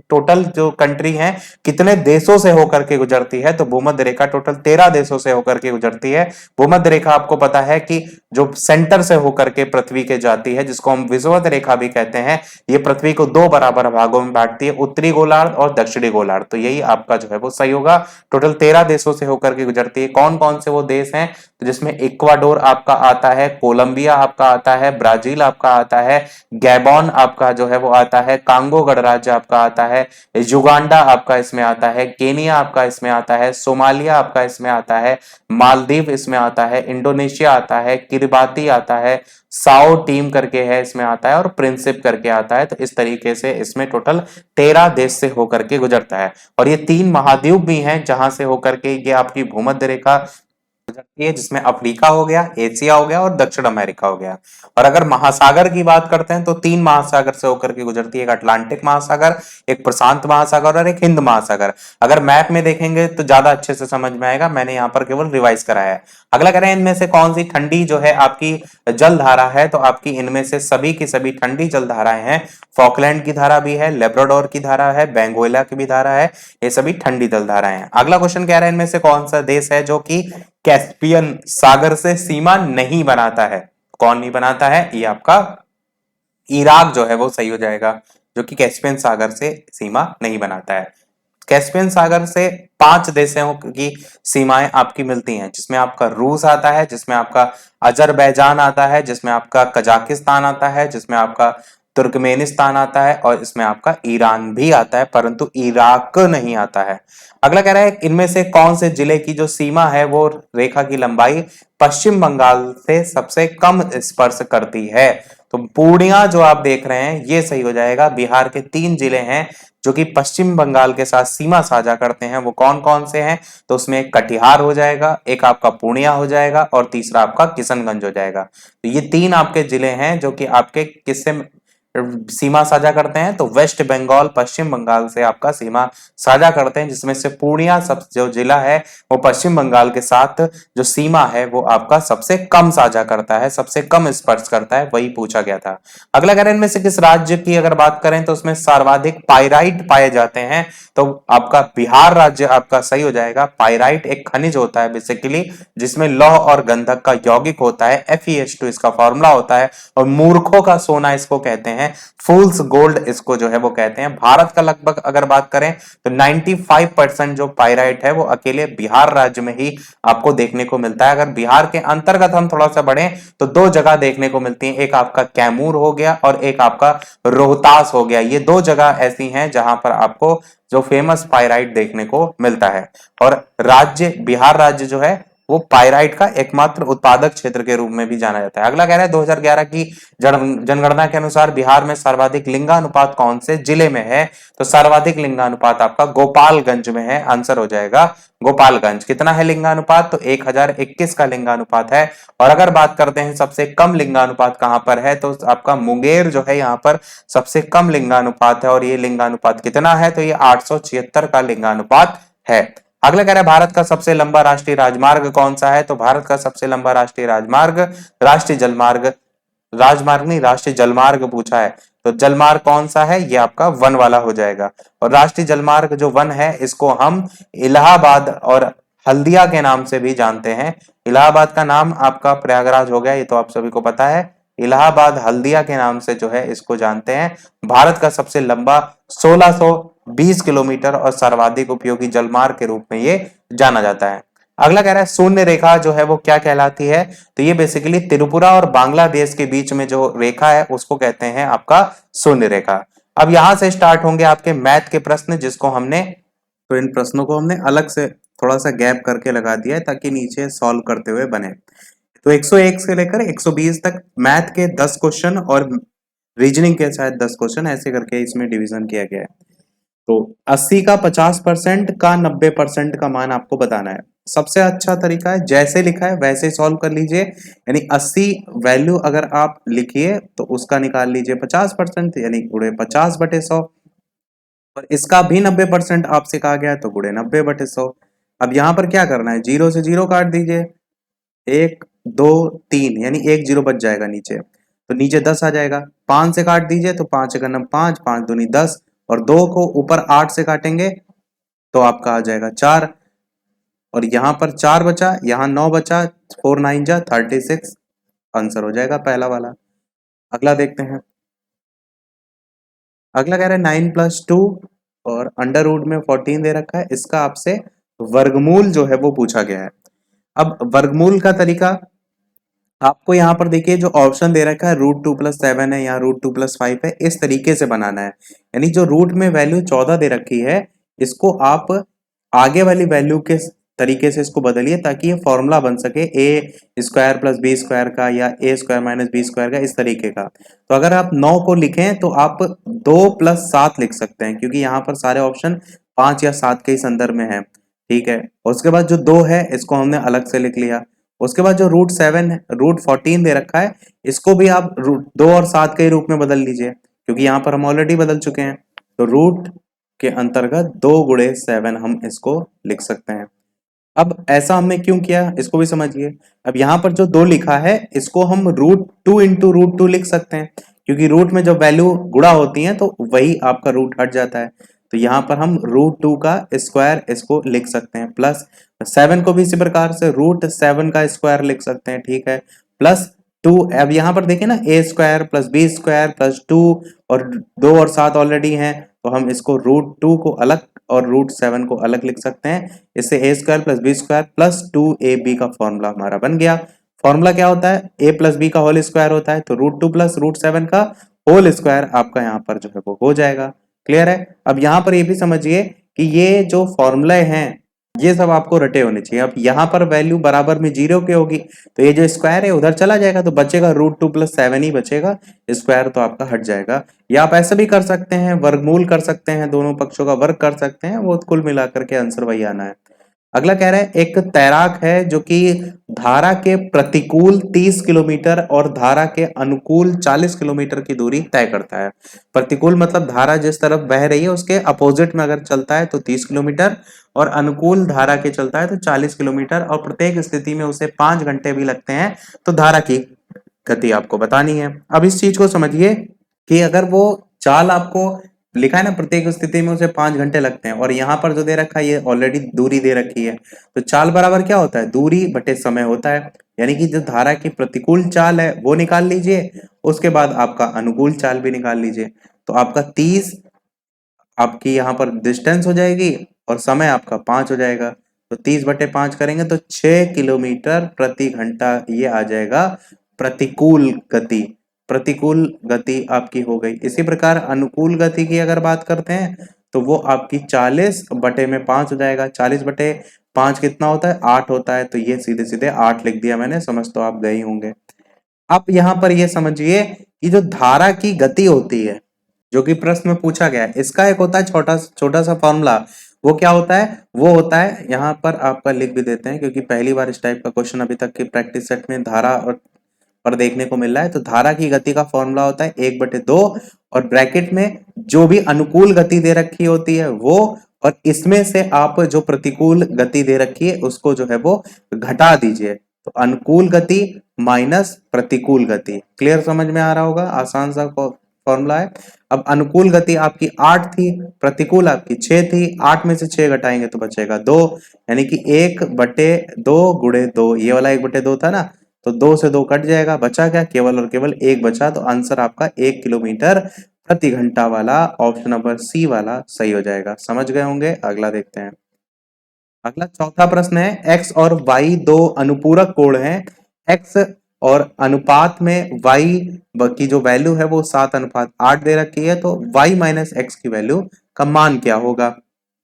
टोटल जो कंट्री है कितने देशों से होकर के गुजरती है। तो भूमध्य रेखा टोटल 13 देशों से होकर के गुजरती है। भूमध्य रेखा आपको पता है कि जो सेंटर से होकर के पृथ्वी के जाती है, जिसको हम विषुवत रेखा भी कहते हैं, ये पृथ्वी को दो बराबर भागों में बांटती है, उत्तरी गोलार्ध और दक्षिणी गोलार्ध। तो यही आपका जो है वो सही होगा। टोटल 13 देशों से होकर के गुजरती है। कौन कौन से वो देश हैं, तो जिसमें इक्वाडोर आपका आता है, कोलंबिया आपका आता है, ब्राजील आपका आता है, गैबॉन आपका जो है वो आता है, कांगो गणराज्य आपका आता है, युगांडा आपका इसमें आता है, केनिया आपका इसमें आता है, सोमालिया आपका इसमें आता है, मालदीव इसमें आता है, इंडोनेशिया आता है, किरिबाती आता है, साओ टीम करके है इसमें आता है और प्रिंसिप करके आता है। तो इस तरीके से इसमें टोटल 13 देश से होकर के गुजरता है। और ये 3 महाद्वीप भी हैं जहां से होकर के ये आपकी भूमध्य रेखा गुजरती है, जिसमें अफ्रीका हो गया, एशिया हो गया और दक्षिण अमेरिका हो गया। और अगर महासागर की बात करते हैं तो 3 महासागर से होकर के गुजरती है, एक अटलांटिक महासागर, एक प्रशांत महासागर और एक हिंद महासागर। अगर मैप में देखेंगे तो ज्यादा अच्छे से समझ में आएगा, मैंने यहाँ पर केवल रिवाइज कराया है। अगला कह रहे हैं इनमें से कौन सी ठंडी जो है आपकी जल धारा है। तो आपकी इनमें से सभी की सभी ठंडी जल धाराएं हैं। फॉकलैंड की धारा भी है, लेब्राडोर की धारा है, बेंगोला की भी धारा है, ये सभी ठंडी जल धाराएं हैं। अगला क्वेश्चन कह रहा है इनमें से कौन सा देश है जो कि कैस्पियन सागर से सीमा नहीं बनाता है। कौन नहीं बनाता है, ये आपका इराक जो है वो सही हो जाएगा, जो कि कैस्पियन सागर से सीमा नहीं बनाता है। कैस्पियन सागर से 5 देशों की सीमाएं आपकी मिलती हैं, जिसमें आपका रूस आता है, जिसमें आपका अजरबैजान आता है, जिसमें आपका कजाकिस्तान आता है, जिसमें आपका तुर्कमेनिस्तान आता है और इसमें आपका ईरान भी आता है, परंतु इराक नहीं आता है। अगला कह रहा है इनमें से कौन से जिले की जो सीमा है वो रेखा की लंबाई पश्चिम बंगाल से सबसे कम स्पर्श करती है। तो पूर्णिया जो आप देख रहे हैं ये सही हो जाएगा। बिहार के 3 जिले हैं जो कि पश्चिम बंगाल के साथ सीमा साझा करते हैं, वो कौन कौन से हैं। तो उसमें एक कटिहार हो जाएगा, एक आपका पूर्णिया हो जाएगा और तीसरा आपका किशनगंज हो जाएगा। तो ये 3 आपके जिले हैं जो कि आपके किससे सीमा साझा करते हैं। तो वेस्ट बंगाल पश्चिम बंगाल से आपका सीमा साझा करते हैं, जिसमें से पूर्णिया सब जो जिला है वो पश्चिम बंगाल के साथ जो सीमा है वो आपका सबसे कम साझा करता है, सबसे कम स्पर्श करता है, वही पूछा गया था। अगला कह रहे हैं इनमें से किस राज्य की अगर बात करें तो उसमें सर्वाधिक पाइराइट पाए जाते हैं। तो आपका बिहार राज्य आपका सही हो जाएगा। पाइराइट एक खनिज होता है बेसिकली, जिसमें लौह और गंधक का यौगिक होता है, FeH2 इसका फॉर्मूला होता है और मूर्खों का सोना इसको कहते हैं, फूल्स गोल्ड इसको जो है वो कहते हैं। भारत का लगभग अगर बात करें तो 95% जो पाइराइट है वो अकेले बिहार राज्य में ही आपको देखने को मिलता है। अगर बिहार के अंतर्गत हम थोड़ा सा बढ़े तो 2 जगह देखने को मिलती है, एक आपका कैमूर हो गया और एक आपका रोहतास हो गया। ये 2 जगह ऐसी हैं जहां पर आपको जो फेमस पाइराइट देखने को मिलता है। और राज्य बिहार राज्य जो है वो पाइराइट का एकमात्र उत्पादक क्षेत्र के रूप में भी जाना जाता है। अगला कह रहा है 2011 की जनगणना के अनुसार बिहार में सर्वाधिक लिंगानुपात कौन से जिले में है। तो सर्वाधिक लिंगानुपात आपका गोपालगंज में है, आंसर हो जाएगा गोपालगंज। कितना है लिंगानुपात, तो 1021 का लिंगानुपात है। और अगर बात करते हैं सबसे कम लिंगानुपात कहां पर है, तो आपका मुंगेर जो है यहाँ पर सबसे कम लिंगानुपात है। और ये लिंगानुपात कितना है, तो ये 876 का लिंगानुपात है। अगला कह रहा है भारत का सबसे लंबा राष्ट्रीय राजमार्ग कौन सा है। तो भारत का सबसे लंबा राष्ट्रीय राजमार्ग राष्ट्रीय जलमार्ग, राजमार्ग नहीं राष्ट्रीय जलमार्ग पूछा है, तो जलमार्ग कौन सा है, ये आपका वन वाला हो जाएगा। और राष्ट्रीय जलमार्ग जो वन है इसको हम इलाहाबाद और हल्दिया के नाम से भी जानते हैं। इलाहाबाद का नाम आपका प्रयागराज हो गया, ये तो आप सभी को पता है। इलाहाबाद हल्दिया के नाम से जो है इसको जानते हैं। भारत का सबसे लंबा 1620 किलोमीटर और सर्वाधिक उपयोगी जलमार्ग के रूप में ये जाना जाता है। अगला कह रहा है शून्य रेखा जो है वो क्या कहलाती है। तो ये बेसिकली त्रिपुरा और बांग्लादेश के बीच में जो रेखा है उसको कहते हैं आपका शून्य रेखा। अब यहां से स्टार्ट होंगे आपके मैथ के प्रश्न, जिसको हमने तो इन प्रश्नों को हमने अलग से थोड़ा सा गैप करके लगा दिया है ताकि नीचे सॉल्व करते हुए बने। तो 101 से लेकर 120 तक मैथ के 10 क्वेश्चन और रीजनिंग के शायद 10 क्वेश्चन ऐसे करके इसमें डिवीजन किया गया है। तो 80 का 50% का 90% का मान आपको बताना है। सबसे अच्छा तरीका है जैसे लिखा है वैसे सॉल्व कर लीजिए, यानी 80 वैल्यू अगर आप लिखिए तो उसका निकाल लीजिए 50%, यानी गुणे 50/100, और इसका भी 90% आपसे कहा गया है तो गुणे 90/100। अब यहाँ पर क्या करना है, जीरो से जीरो काट दीजिए, 1 2 3, यानी एक जीरो बच जाएगा नीचे, तो नीचे 10 आ जाएगा। 5 से काट दीजिए तो 5 × 5, 5 दूनी 10, और 2 को ऊपर 8 से काटेंगे तो आपका आ जाएगा 4, और यहाँ पर 4 बचा, यहाँ 9 बचा, 4 9 जा 36, आंसर हो जाएगा पहला वाला। अगला देखते हैं। अगला कह रहा है 9 + 2 और √14 दे रखा है, इसका आपसे वर्गमूल जो है वो पूछा गया है। अब वर्गमूल का तरीका आपको यहाँ पर देखिए, जो ऑप्शन दे रखा है √2 + 7 है या √2 + 5 है, इस तरीके से बनाना है। यानी जो रूट में वैल्यू 14 दे रखी है, इसको आप आगे वाली वैल्यू के तरीके से इसको बदलिए ताकि ये फॉर्मूला बन सके a² + b² का या a² - b² का, इस तरीके का। तो अगर आप 9 को लिखें तो आप 2 + 7 लिख सकते हैं, क्योंकि यहाँ पर सारे ऑप्शन 5 या 7 के ही संदर्भ में है। ठीक है, और उसके बाद जो 2 है इसको हमने अलग से लिख लिया। उसके बाद जो √7 है, √14 दे रखा है, इसको भी आप 2 और 7 के रूप में बदल लीजिए, क्योंकि यहाँ पर हम ऑलरेडी बदल चुके हैं। तो रूट के अंतर्गत 2 × 7 हम इसको लिख सकते हैं। अब ऐसा हमने क्यों किया इसको भी समझिए। अब यहाँ पर जो 2 लिखा है इसको हम √2 × √2 लिख सकते हैं, क्योंकि रूट में जब वैल्यू गुणा होती है तो वही आपका रूट हट जाता है। तो यहाँ पर हम √2 का स्क्वायर इसको लिख सकते हैं, प्लस 7 को भी इसी प्रकार से √7 का स्क्वायर लिख सकते हैं। ठीक है, +2। अब यहाँ पर देखिए ना, a² + b² + 2, और 2 और 7 ऑलरेडी हैं, तो हम इसको √2 को अलग और √7 को अलग लिख सकते हैं। इससे a² + b² + 2ab का फॉर्मूला हमारा बन गया। फॉर्मूला क्या होता है, a + b का होल स्क्वायर होता है, तो √2 + √7 का होल स्क्वायर आपका यहाँ पर जो है वो हो जाएगा। क्लियर है। अब यहाँ पर ये भी समझिए कि ये जो फॉर्मूले हैं ये सब आपको रटे होने चाहिए। अब यहाँ पर वैल्यू बराबर में 0 की होगी, तो ये जो स्क्वायर है उधर चला जाएगा, तो बचेगा √2 + 7 ही बचेगा, स्क्वायर तो आपका हट जाएगा। या आप ऐसा भी कर सकते हैं, वर्गमूल कर सकते हैं, दोनों पक्षों का वर्ग कर सकते हैं, वो कुल मिलाकर के आंसर वही आना है। अगला कह रहा है एक तैराक है जो कि धारा के प्रतिकूल 30 किलोमीटर और धारा के अनुकूल 40 किलोमीटर की दूरी तय करता है। प्रतिकूल मतलब धारा जिस तरफ बह रही है उसके अपोजिट में अगर चलता है तो 30 किलोमीटर, और अनुकूल धारा के चलता है तो 40 किलोमीटर, और प्रत्येक स्थिति में उसे 5 घंटे भी लगते हैं। तो धारा की गति आपको बतानी है। अब इस चीज को समझिए कि अगर वो चाल आपको लिखा है ना, प्रत्येक स्थिति में उसे 5 घंटे लगते हैं, और यहाँ पर जो दे रखा है ये ऑलरेडी दूरी दे रखी है, तो चाल बराबर क्या होता है, दूरी बटे समय होता है। यानी कि जो धारा की प्रतिकूल चाल है वो निकाल लीजिए, उसके बाद आपका अनुकूल चाल भी निकाल लीजिए। तो आपका 30 आपकी यहाँ पर डिस्टेंस हो जाएगी और समय आपका 5 हो जाएगा, तो 30/5 करेंगे तो 6 किलोमीटर प्रति घंटा ये आ जाएगा प्रतिकूल गति। प्रतिकूल गति आपकी हो गई। इसी प्रकार अनुकूल गति की अगर बात करते हैं तो वो आपकी 40/5 हो जाएगा। 40/5 कितना होता है, 8 होता है, तो ये सीधे सीधे 8 लिख दिया मैंने, समझ तो आप गए ही होंगे। अब यहाँ पर ये समझिए कि जो धारा की गति होती है जो कि प्रश्न में पूछा गया है, इसका एक होता है छोटा छोटा सा फॉर्मूला। वो क्या होता है, वो होता है यहाँ पर आपका लिख भी देते हैं, क्योंकि पहली बार इस टाइप का क्वेश्चन अभी तक की प्रैक्टिस सेट में धारा और पर देखने को मिल रहा है। तो धारा की गति का फॉर्मूला होता है 1/2, और ब्रैकेट में जो भी अनुकूल गति दे रखी होती है वो, और इसमें से आप जो प्रतिकूल गति दे रखी है उसको जो है वो घटा दीजिए, तो अनुकूल गति माइनस प्रतिकूल गति। क्लियर, समझ में आ रहा होगा, आसान सा फॉर्मूला है। अब अनुकूल गति आपकी 8 थी, प्रतिकूल आपकी 6 थी, 8 में से 6 घटाएंगे तो बचेगा 2, यानी कि 1/2 × 2, ये वाला 1/2 था ना, तो 2 से 2 कट जाएगा, बचा क्या, केवल और केवल 1 बचा। तो आंसर आपका 1 किलोमीटर प्रति घंटा वाला ऑप्शन नंबर सी वाला सही हो जाएगा। समझ गए होंगे। अगला देखते हैं। अगला चौथा प्रश्न है, एक्स और वाई दो अनुपूरक कोण हैं। एक्स और अनुपात में वाई की जो वैल्यू है वो 7:8 दे रखी है, तो वाई माइनस एक्स की वैल्यू का मान क्या होगा।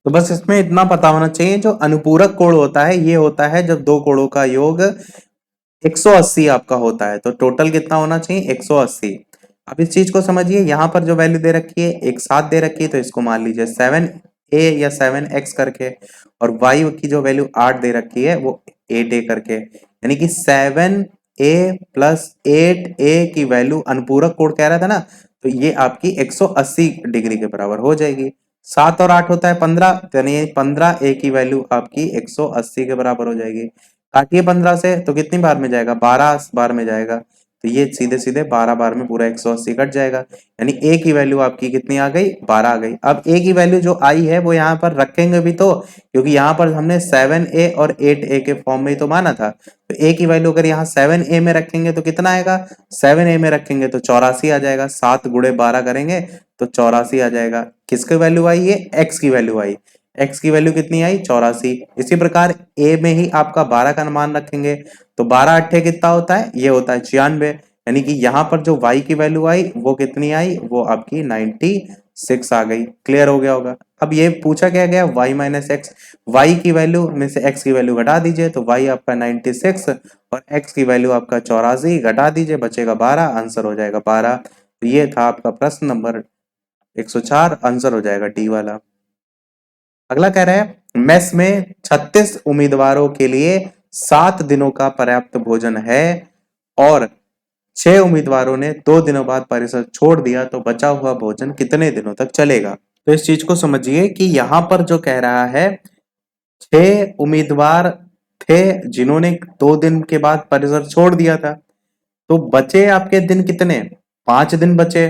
तो बस इसमें इतना पता होना चाहिए, जो अनुपूरक कोण होता है ये होता है जब दो कोणों का योग 180 आपका होता है, तो टोटल कितना होना चाहिए 180। अब इस चीज को समझिए, यहाँ पर जो वैल्यू दे रखी है एक साथ दे रखी है, तो इसको मान लीजिए 7a या 7x करके, और y की जो वैल्यू 8 दे रखी है वो 8a करके, यानी कि 7a प्लस 8a की वैल्यू अनुपूरक कोण कह रहा था ना, तो ये आपकी 180 डिग्री के बराबर हो जाएगी। 7 और 8 होता है 15, यानी 15a की वैल्यू आपकी 180 के बराबर हो जाएगी। काटिए 15 से तो कितनी बार में जाएगा, 12 बार में जाएगा, तो ये सीधे सीधे 12 बार में पूरा 180 कट जाएगा, यानी ए की वैल्यू आपकी कितनी आ गई, 12 आ गई। अब ए की वैल्यू जो आई है वो यहाँ पर रखेंगे भी तो, क्योंकि यहाँ पर हमने 7a और 8a के फॉर्म में ही तो माना था, तो ए की वैल्यू अगर यहाँ 7a में रखेंगे तो कितना आएगा, 7a में रखेंगे तो 84 आ जाएगा, 7 गुणे 12 करेंगे तो 84 आ जाएगा। किसकी वैल्यू आई, ये एक्स की वैल्यू आई, एक्स की वैल्यू कितनी आई 84। इसी प्रकार ए में ही आपका 12 का मान रखेंगे, तो 12 अट्ठे कितना होता है, ये होता है 96, यानी कि यहाँ पर जो y की वैल्यू आई वो कितनी आई, वो आपकी 96 आ गई। क्लियर हो गया होगा। अब ये पूछा क्या गया, y माइनस एक्स, वाई की वैल्यू में से x की वैल्यू घटा दीजिए, तो y आपका 96 और x की वैल्यू आपका 84, घटा दीजिए बचेगा 12, आंसर हो जाएगा 12। तो ये था आपका प्रश्न नंबर 104, आंसर हो जाएगा डी वाला। अगला कह रहा है मेस में 36 उम्मीदवारों के लिए 7 दिनों का पर्याप्त भोजन है और 6 उम्मीदवारों ने 2 दिनों बाद परिसर छोड़ दिया, तो बचा हुआ भोजन कितने दिनों तक चलेगा। तो इस चीज को समझिए कि यहाँ पर जो कह रहा है 6 उम्मीदवार थे जिन्होंने 2 दिन के बाद परिसर छोड़ दिया था, तो बचे आपके दिन कितने, 5 दिन बचे,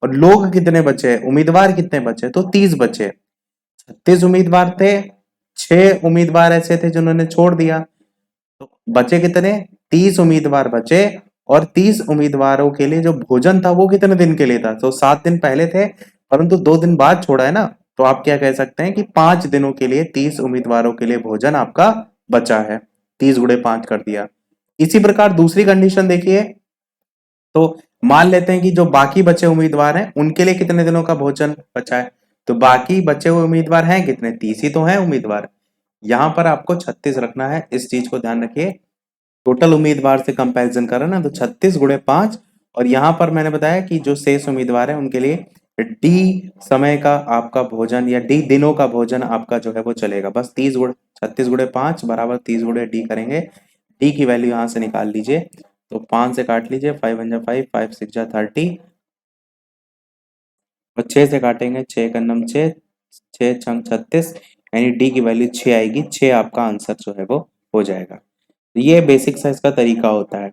और लोग कितने बचे, उम्मीदवार कितने बचे, तो 30 बचे। 36 उम्मीदवार थे, 6 उम्मीदवार ऐसे थे जिन्होंने छोड़ दिया, तो बचे कितने, 30 उम्मीदवार बचे, और 30 उम्मीदवारों के लिए जो भोजन था वो कितने दिन के लिए था, तो 7 दिन पहले थे परंतु 2 दिन बाद छोड़ा है ना, तो आप क्या कह सकते हैं कि 5 दिनों के लिए 30 उम्मीदवारों के लिए भोजन आपका बचा है। 30 गुणे 5 कर दिया। इसी प्रकार दूसरी कंडीशन देखिए, तो मान लेते हैं कि जो बाकी बचे उम्मीदवार हैं उनके लिए कितने दिनों का भोजन बचा है, तो बाकी बचे हुए उम्मीदवार हैं कितने, 30 ही तो हैं उम्मीदवार। यहां पर आपको 36 रखना है, इस चीज को ध्यान रखिए। टोटल उम्मीदवार से कंपैरिजन कर रहे हैं ना, तो 36 गुणे 5, और यहां पर मैंने बताया कि जो शेष उम्मीदवार है उनके लिए डी समय का आपका भोजन या डी दिनों का भोजन आपका जो है वो चलेगा। बस 36 गुणे 5 बराबर 30 गुणे डी करेंगे, डी की वैल्यू यहां से निकाल लीजिए, तो 5 से काट लीजिए, 5 वन जा 5, 5 6 जा 30, और 6 से काटेंगे, 6 का नम 6, 6 छंग 36, यानी डी की वैल्यू 6 आएगी, 6 आपका आंसर जो है वो हो जाएगा। तो ये बेसिक सा इसका तरीका होता है।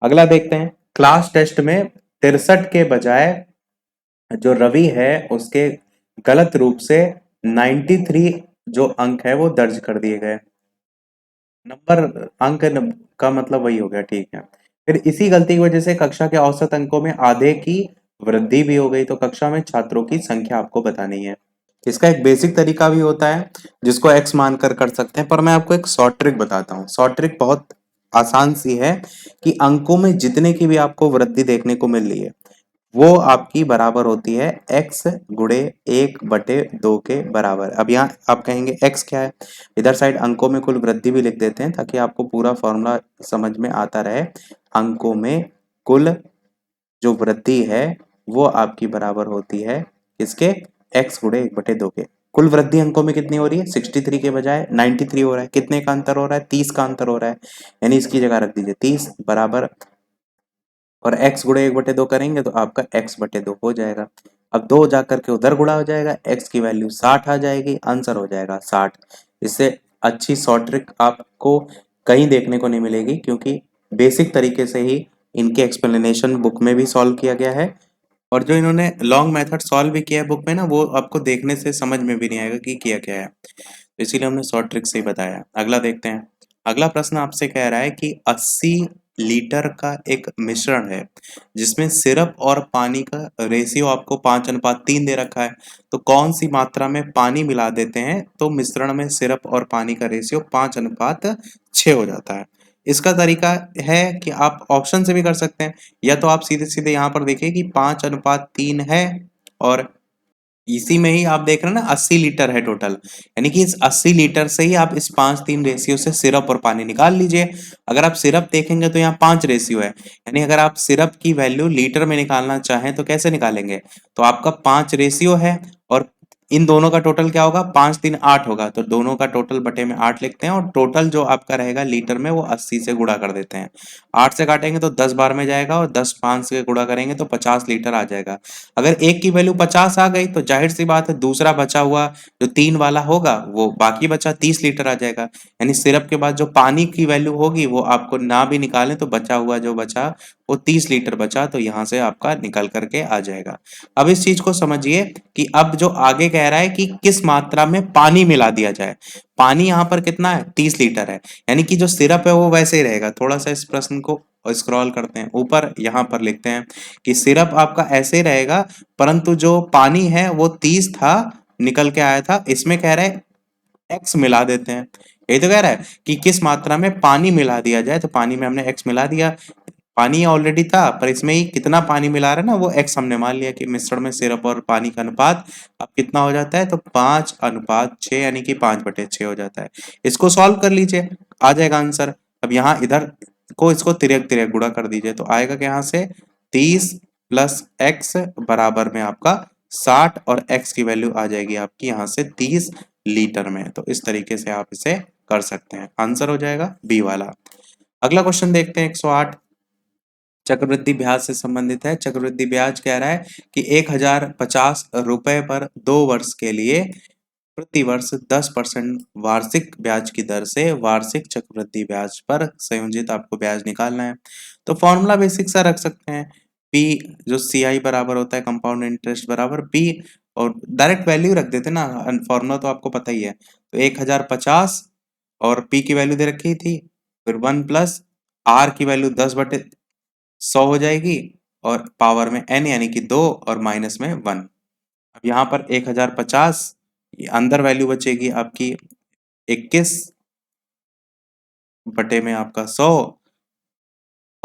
अगला देखते हैं, क्लास टेस्ट में 63 के बजाय जो रवि है उसके गलत रूप से 93 जो अंक है वो दर्ज कर दिए गए। नंबर अंक का मतलब वही हो गया, ठीक है। फिर इसी गलती की वजह से कक्षा के औसत अंकों में आधे की वृद्धि भी हो गई, तो कक्षा में छात्रों की संख्या आपको बतानी है। इसका एक बेसिक तरीका भी होता है जिसको एक्स मानकर कर सकते हैं, पर मैं आपको एक शॉर्ट ट्रिक बताता हूँ। शॉर्ट ट्रिक बहुत आसान सी है कि अंकों में जितने की भी आपको वृद्धि देखने को मिल रही है वो आपकी बराबर होती है x गुणे 1/2 के बराबर। अब यहाँ आप कहेंगे x क्या है, इधर साइड अंकों में कुल वृद्धि भी लिख देते हैं ताकि आपको पूरा फॉर्मूला समझ में आता रहे। अंकों में कुल जो वृद्धि है वो आपकी बराबर होती है किसके, x गुणे 1/2 के। कुल वृद्धि अंकों में कितनी हो रही है, 63 के बजाय 93 हो रहा है। कितने का अंतर हो रहा है, 30 का अंतर हो रहा है, यानी इसकी जगह रख दीजिए 30 बराबर, और x गुणे 1/2 करेंगे तो आपका x/2 हो जाएगा। अब 2 जाकर के उधर गुणा हो जाएगा, x की वैल्यू 60 आ जाएगी, आंसर हो जाएगा 60। इससे अच्छी शॉर्ट ट्रिक आपको कहीं देखने को नहीं मिलेगी, क्योंकि बेसिक तरीके से ही इनके एक्सप्लेनेशन बुक में भी सॉल्व किया गया है, और जो इन्होंने लॉन्ग मेथड सॉल्व भी किया है बुक में ना, वो आपको देखने से समझ में भी नहीं आएगा कि किया क्या है, तो इसीलिए हमने शॉर्ट ट्रिक से ही बताया। अगला देखते हैं। अगला प्रश्न आपसे कह रहा है कि 80 लीटर का एक मिश्रण है जिसमें सिरप और पानी का रेशियो आपको 5:3 दे रखा है, तो कौन सी मात्रा में पानी मिला देते हैं तो मिश्रण में सिरप और पानी का रेशियो 5:6 हो जाता है। इसका तरीका है कि आप ऑप्शन से भी कर सकते हैं, या तो आप सीधे सीधे यहाँ पर देखिए कि 5:3 है, और इसी में ही आप देख रहे हैं ना 80 लीटर है टोटल, यानी कि इस 80 लीटर से ही आप इस 5:3 रेशियो से सिरप और पानी निकाल लीजिए। अगर आप सिरप देखेंगे तो यहाँ 5 रेशियो है, यानी अगर आप सिरप की वैल्यू लीटर में निकालना चाहें तो कैसे निकालेंगे, तो आपका 5 रेशियो है और इन दोनों का टोटल क्या होगा, 5×3 = 8 होगा, तो दोनों का टोटल बटे में 8 लिखते हैं और टोटल जो आपका रहेगा लीटर में वो 80 से गुणा कर देते हैं। 8 से काटेंगे तो 10 बार में जाएगा और 10 5 से गुणा करेंगे तो 50 लीटर आ जाएगा। अगर एक की वैल्यू 50 आ गई तो जाहिर सी बात है दूसरा बचा हुआ जो 3 वाला होगा वो बाकी बचा 30 लीटर आ जाएगा। यानी सिरप के बाद जो पानी की वैल्यू होगी वो आपको ना भी निकालें तो बचा हुआ जो बचा वो 30 लीटर बचा, तो यहाँ से आपका निकल करके आ जाएगा। अब इस चीज को समझिए कि अब जो आगे कह रहा है कि किस मात्रा में पानी मिला दिया जाए। पानी यहाँ पर कितना है, 30 लीटर है, यानी कि जो सिरप है वो वैसे ही रहेगा। थोड़ा सा इस प्रश्न को स्क्रॉल करते हैं ऊपर, यहाँ पर लिखते हैं कि सिरप आपका ऐसे ही रहेगा, परंतु जो पानी है वो 30 था, निकल के आया था, इसमें कह रहा है एक्स मिला देते हैं। यही तो कह रहा है कि किस मात्रा में पानी मिला दिया जाए, तो पानी में हमने एक्स मिला दिया। पानी ऑलरेडी था पर इसमें ही कितना पानी मिला रहा है ना वो एक्स हमने मान लिया कि मिश्रण में सिरप और पानी का अनुपात अब कितना हो जाता है, तो 5:6 यानी कि 5/6 हो जाता है। इसको सॉल्व कर लीजिए, आ जाएगा आंसर। अब यहाँ इधर को इसको तिरक तिरक गुणा कर दीजिए तो आएगा कि यहाँ से 30 + x बराबर में आपका 60 और x की वैल्यू आ जाएगी आपकी यहाँ से 30 लीटर में। तो इस तरीके से आप इसे कर सकते हैं, आंसर हो जाएगा बी वाला। अगला क्वेश्चन देखते हैं 108, चक्रवृद्धि ब्याज से संबंधित है। चक्रवृद्धि ब्याज कह रहा है कि 1050 रुपए पर 2 वर्ष के लिए प्रति वर्ष 10% वार्षिक ब्याज की दर से वार्षिक चक्रवृद्धि ब्याज पर संयोजित आपको ब्याज निकालना है। तो फॉर्मूला बेसिक सा रख सकते हैं, पी जो सी आई बराबर होता है कंपाउंड इंटरेस्ट बराबर पी, और डायरेक्ट वैल्यू रख देते ना, फॉर्मूला तो आपको पता ही है। तो 1050 और पी की वैल्यू दे रखी थी, फिर 1 प्लस आर की वैल्यू 10/100 हो जाएगी और पावर में n यानी कि 2 और माइनस में 1। अब यहाँ पर 1050 अंदर वैल्यू बचेगी आपकी 21 बटे में आपका 100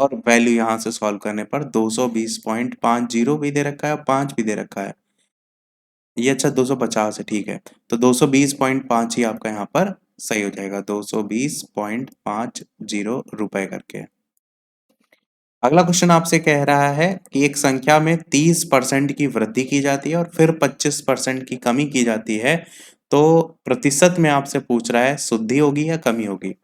और वैल्यू यहाँ से सॉल्व करने पर 220.50 भी दे रखा है और 5 भी दे रखा है। ये अच्छा 250 है, ठीक है, तो 220.5 ही आपका यहाँ पर सही हो जाएगा, 220.50 रुपए करके। अगला क्वेश्चन आपसे कह रहा है कि एक संख्या में 30% की वृद्धि की जाती है और फिर 25% की कमी की जाती है, तो प्रतिशत में आपसे पूछ रहा है शुद्धि होगी या कमी होगी।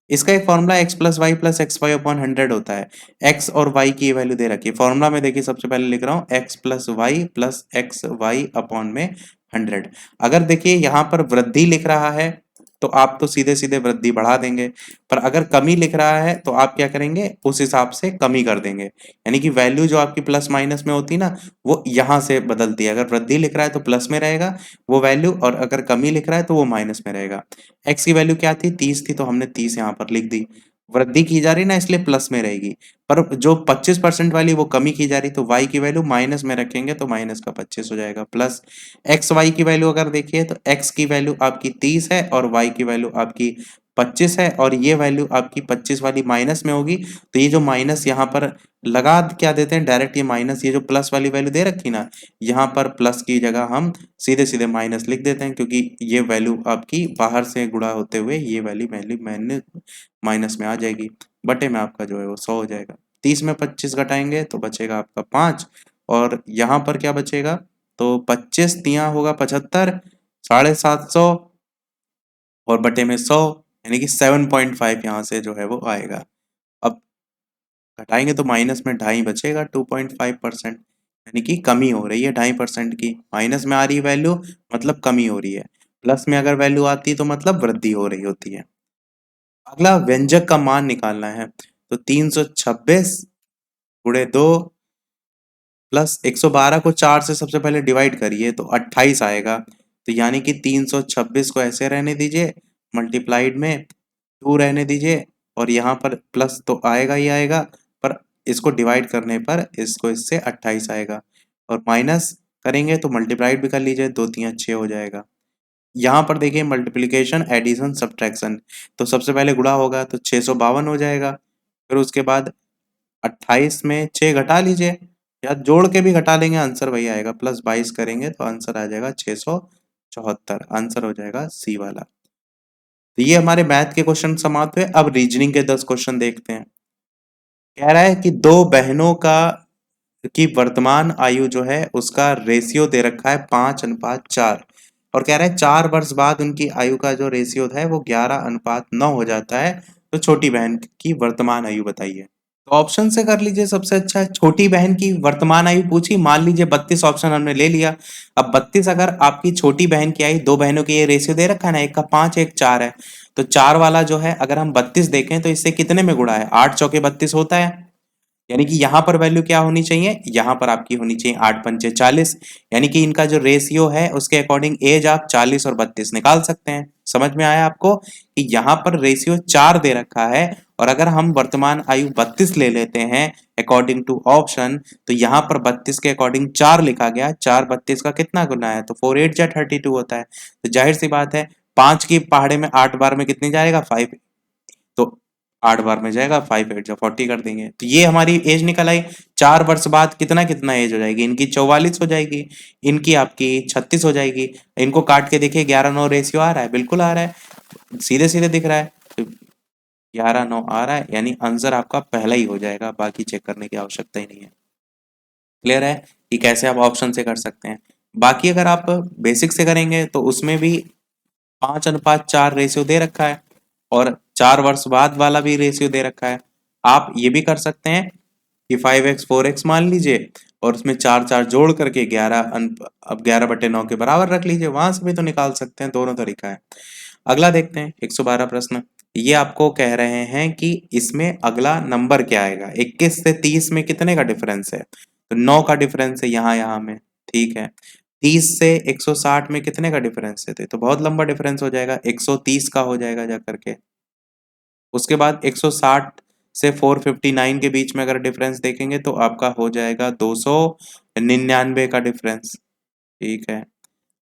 इसका एक formula x + y + xy upon 100 होता है। x और y की वैल्यू दे रखी है, फॉर्मूला में देखिए सबसे पहले लिख रहा हूँ x + y + xy अपॉन में 100। अगर देखिए यहाँ पर वृद्धि लिख रहा है तो आप तो सीधे सीधे वृद्धि बढ़ा देंगे, पर अगर कमी लिख रहा है तो आप क्या करेंगे, उस हिसाब से कमी कर देंगे। यानी कि वैल्यू जो आपकी प्लस माइनस में होती है ना वो यहाँ से बदलती है। अगर वृद्धि लिख रहा है तो प्लस में रहेगा वो वैल्यू, और अगर कमी लिख रहा है तो वो माइनस में रहेगा। एक्स की वैल्यू क्या थी, 30 थी, तो हमने 30 यहाँ पर लिख दी। वृद्धि की जा रही ना इसलिए प्लस में रहेगी, पर जो 25% वाली वो कमी की जा रही, तो y की वैल्यू माइनस में रखेंगे तो माइनस का 25 हो जाएगा, प्लस एक्स वाई की वैल्यू अगर देखिए तो x की वैल्यू आपकी 30 है और y की वैल्यू आपकी 25 है, और ये वैल्यू आपकी 25 वाली माइनस में होगी, तो ये जो माइनस यहाँ पर लगा क्या देते हैं डायरेक्ट, ये माइनस, ये जो प्लस वाली वैल्यू दे रखी ना यहाँ पर प्लस की जगह हम सीधे सीधे माइनस लिख देते हैं, क्योंकि ये वैल्यू आपकी बाहर से गुणा होते हुए ये वैल्यू मैंने माइनस में आ जाएगी, बटे में आपका जो है वो 100 हो जाएगा। 30 में 25 घटाएंगे तो बचेगा आपका 5, और यहाँ पर क्या बचेगा, तो 25 तिया होगा 75, 750 और बटे में 100 यानी कि 7.5 यहाँ से जो है वो आएगा। अब घटाएंगे तो माइनस में 2.5 बचेगा, 2.5%, यानी कि कमी हो रही है 2.5% की। माइनस में आ रही है वैल्यू मतलब कमी हो रही है, प्लस में अगर वैल्यू आती है तो मतलब वृद्धि हो रही होती है। अगला व्यंजक का मान निकालना है, तो 326 गुणे 2 प्लस 112 को 4 से सबसे पहले डिवाइड करिए तो 28 आएगा, तो यानी कि 326 को ऐसे रहने दीजिए, मल्टीप्लाइड में 2 रहने दीजिए, और यहाँ पर प्लस तो आएगा ही आएगा, पर इसको डिवाइड करने पर इसको इससे 28 आएगा, और माइनस करेंगे तो मल्टीप्लाइड भी कर लीजिए, 2 3 6 हो जाएगा। यहाँ पर देखिए मल्टीप्लिकेशन एडिशन सब्ट्रैक्शन, तो सबसे पहले गुणा होगा तो 652 हो जाएगा, फिर उसके बाद 28 में 6 घटा लीजिए, या जोड़ के भी घटा लेंगे आंसर वही आएगा, +22 करेंगे तो आंसर आ जाएगा 674। आंसर हो जाएगा सी वाला। तो ये हमारे मैथ के क्वेश्चन समाप्त हुए। अब रीजनिंग के 10 क्वेश्चन देखते हैं। कह रहा है कि दो बहनों का की वर्तमान आयु जो है उसका रेशियो दे रखा है 5:4, और कह रहा है 4 वर्ष बाद उनकी आयु का जो रेशियो है वो 11:9 हो जाता है। तो छोटी बहन की वर्तमान आयु बताइए। तो ऑप्शन से कर लीजिए, सबसे अच्छा है। छोटी बहन की वर्तमान आयु पूछी, मान लीजिए 32 ऑप्शन हमने ले लिया। अब 32 अगर आपकी छोटी बहन की आई, दो बहनों की ये रेशियो दे रखा है ना, एक का 5 एक 4 है, तो 4 वाला जो है अगर हम 32 देखें तो इससे कितने में गुणा है, 8 चौके 32 होता है। यानी कि यहाँ पर वैल्यू क्या होनी चाहिए, यहाँ पर आपकी होनी चाहिए 8 पंचे 40। यानी कि इनका जो रेशियो है उसके अकॉर्डिंग एज आप 40 और 32 निकाल सकते हैं। समझ में आया आपको कि यहाँ पर रेशियो 4 दे रखा है, और अगर हम वर्तमान आयु 32 ले लेते हैं अकॉर्डिंग टू ऑप्शन, तो यहाँ पर 32 के अकॉर्डिंग 4 लिखा गया। 4 32 का कितना गुना है, तो 4 8 जा 32 होता है। तो जाहिर सी बात है 5 की पहाड़े में 8 बार में कितनी जाएगा, 5। तो 8 बार में जाएगा, 5 8 जा 40 कर देंगे, तो ये हमारी एज निकल आई। 4 वर्ष बाद कितना कितना एज हो जाएगी, इनकी 44 हो जाएगी, इनकी आपकी 36 हो जाएगी। इनको काट के देखिए 11:9 रेशियो आ रहा है, बिल्कुल आ रहा है, सीधे सीधे दिख रहा है। तो 11:9 आ रहा है, यानी आंसर आपका पहला ही हो जाएगा, बाकी चेक करने की आवश्यकता ही नहीं है। क्लियर है कि कैसे आप ऑप्शन से कर सकते हैं। बाकी अगर आप बेसिक से करेंगे तो उसमें भी 5:4 रेशियो दे रखा है, और 4 वर्ष बाद वाला भी रेशियो दे रखा है। आप ये भी कर सकते हैं कि 5x 4x मान लीजिए, और उसमें 4 4 जोड़ करके 11 अब 11/9 के बराबर रख लीजिए, वहां से भी तो निकाल सकते हैं, दोनों तरीका है। अगला देखते हैं 112 प्रश्न। ये आपको कह रहे हैं कि इसमें अगला नंबर क्या आएगा, 21 से 30 में कितने का डिफरेंस है, तो 9 का डिफरेंस है यहाँ यहाँ में। ठीक है, 30 से 160 में कितने का डिफरेंस है, तो बहुत लंबा डिफरेंस हो जाएगा, 130 का हो जाएगा जा करके। उसके बाद 160 से 459 के बीच में अगर डिफरेंस देखेंगे तो आपका हो जाएगा 299 का डिफरेंस। ठीक है,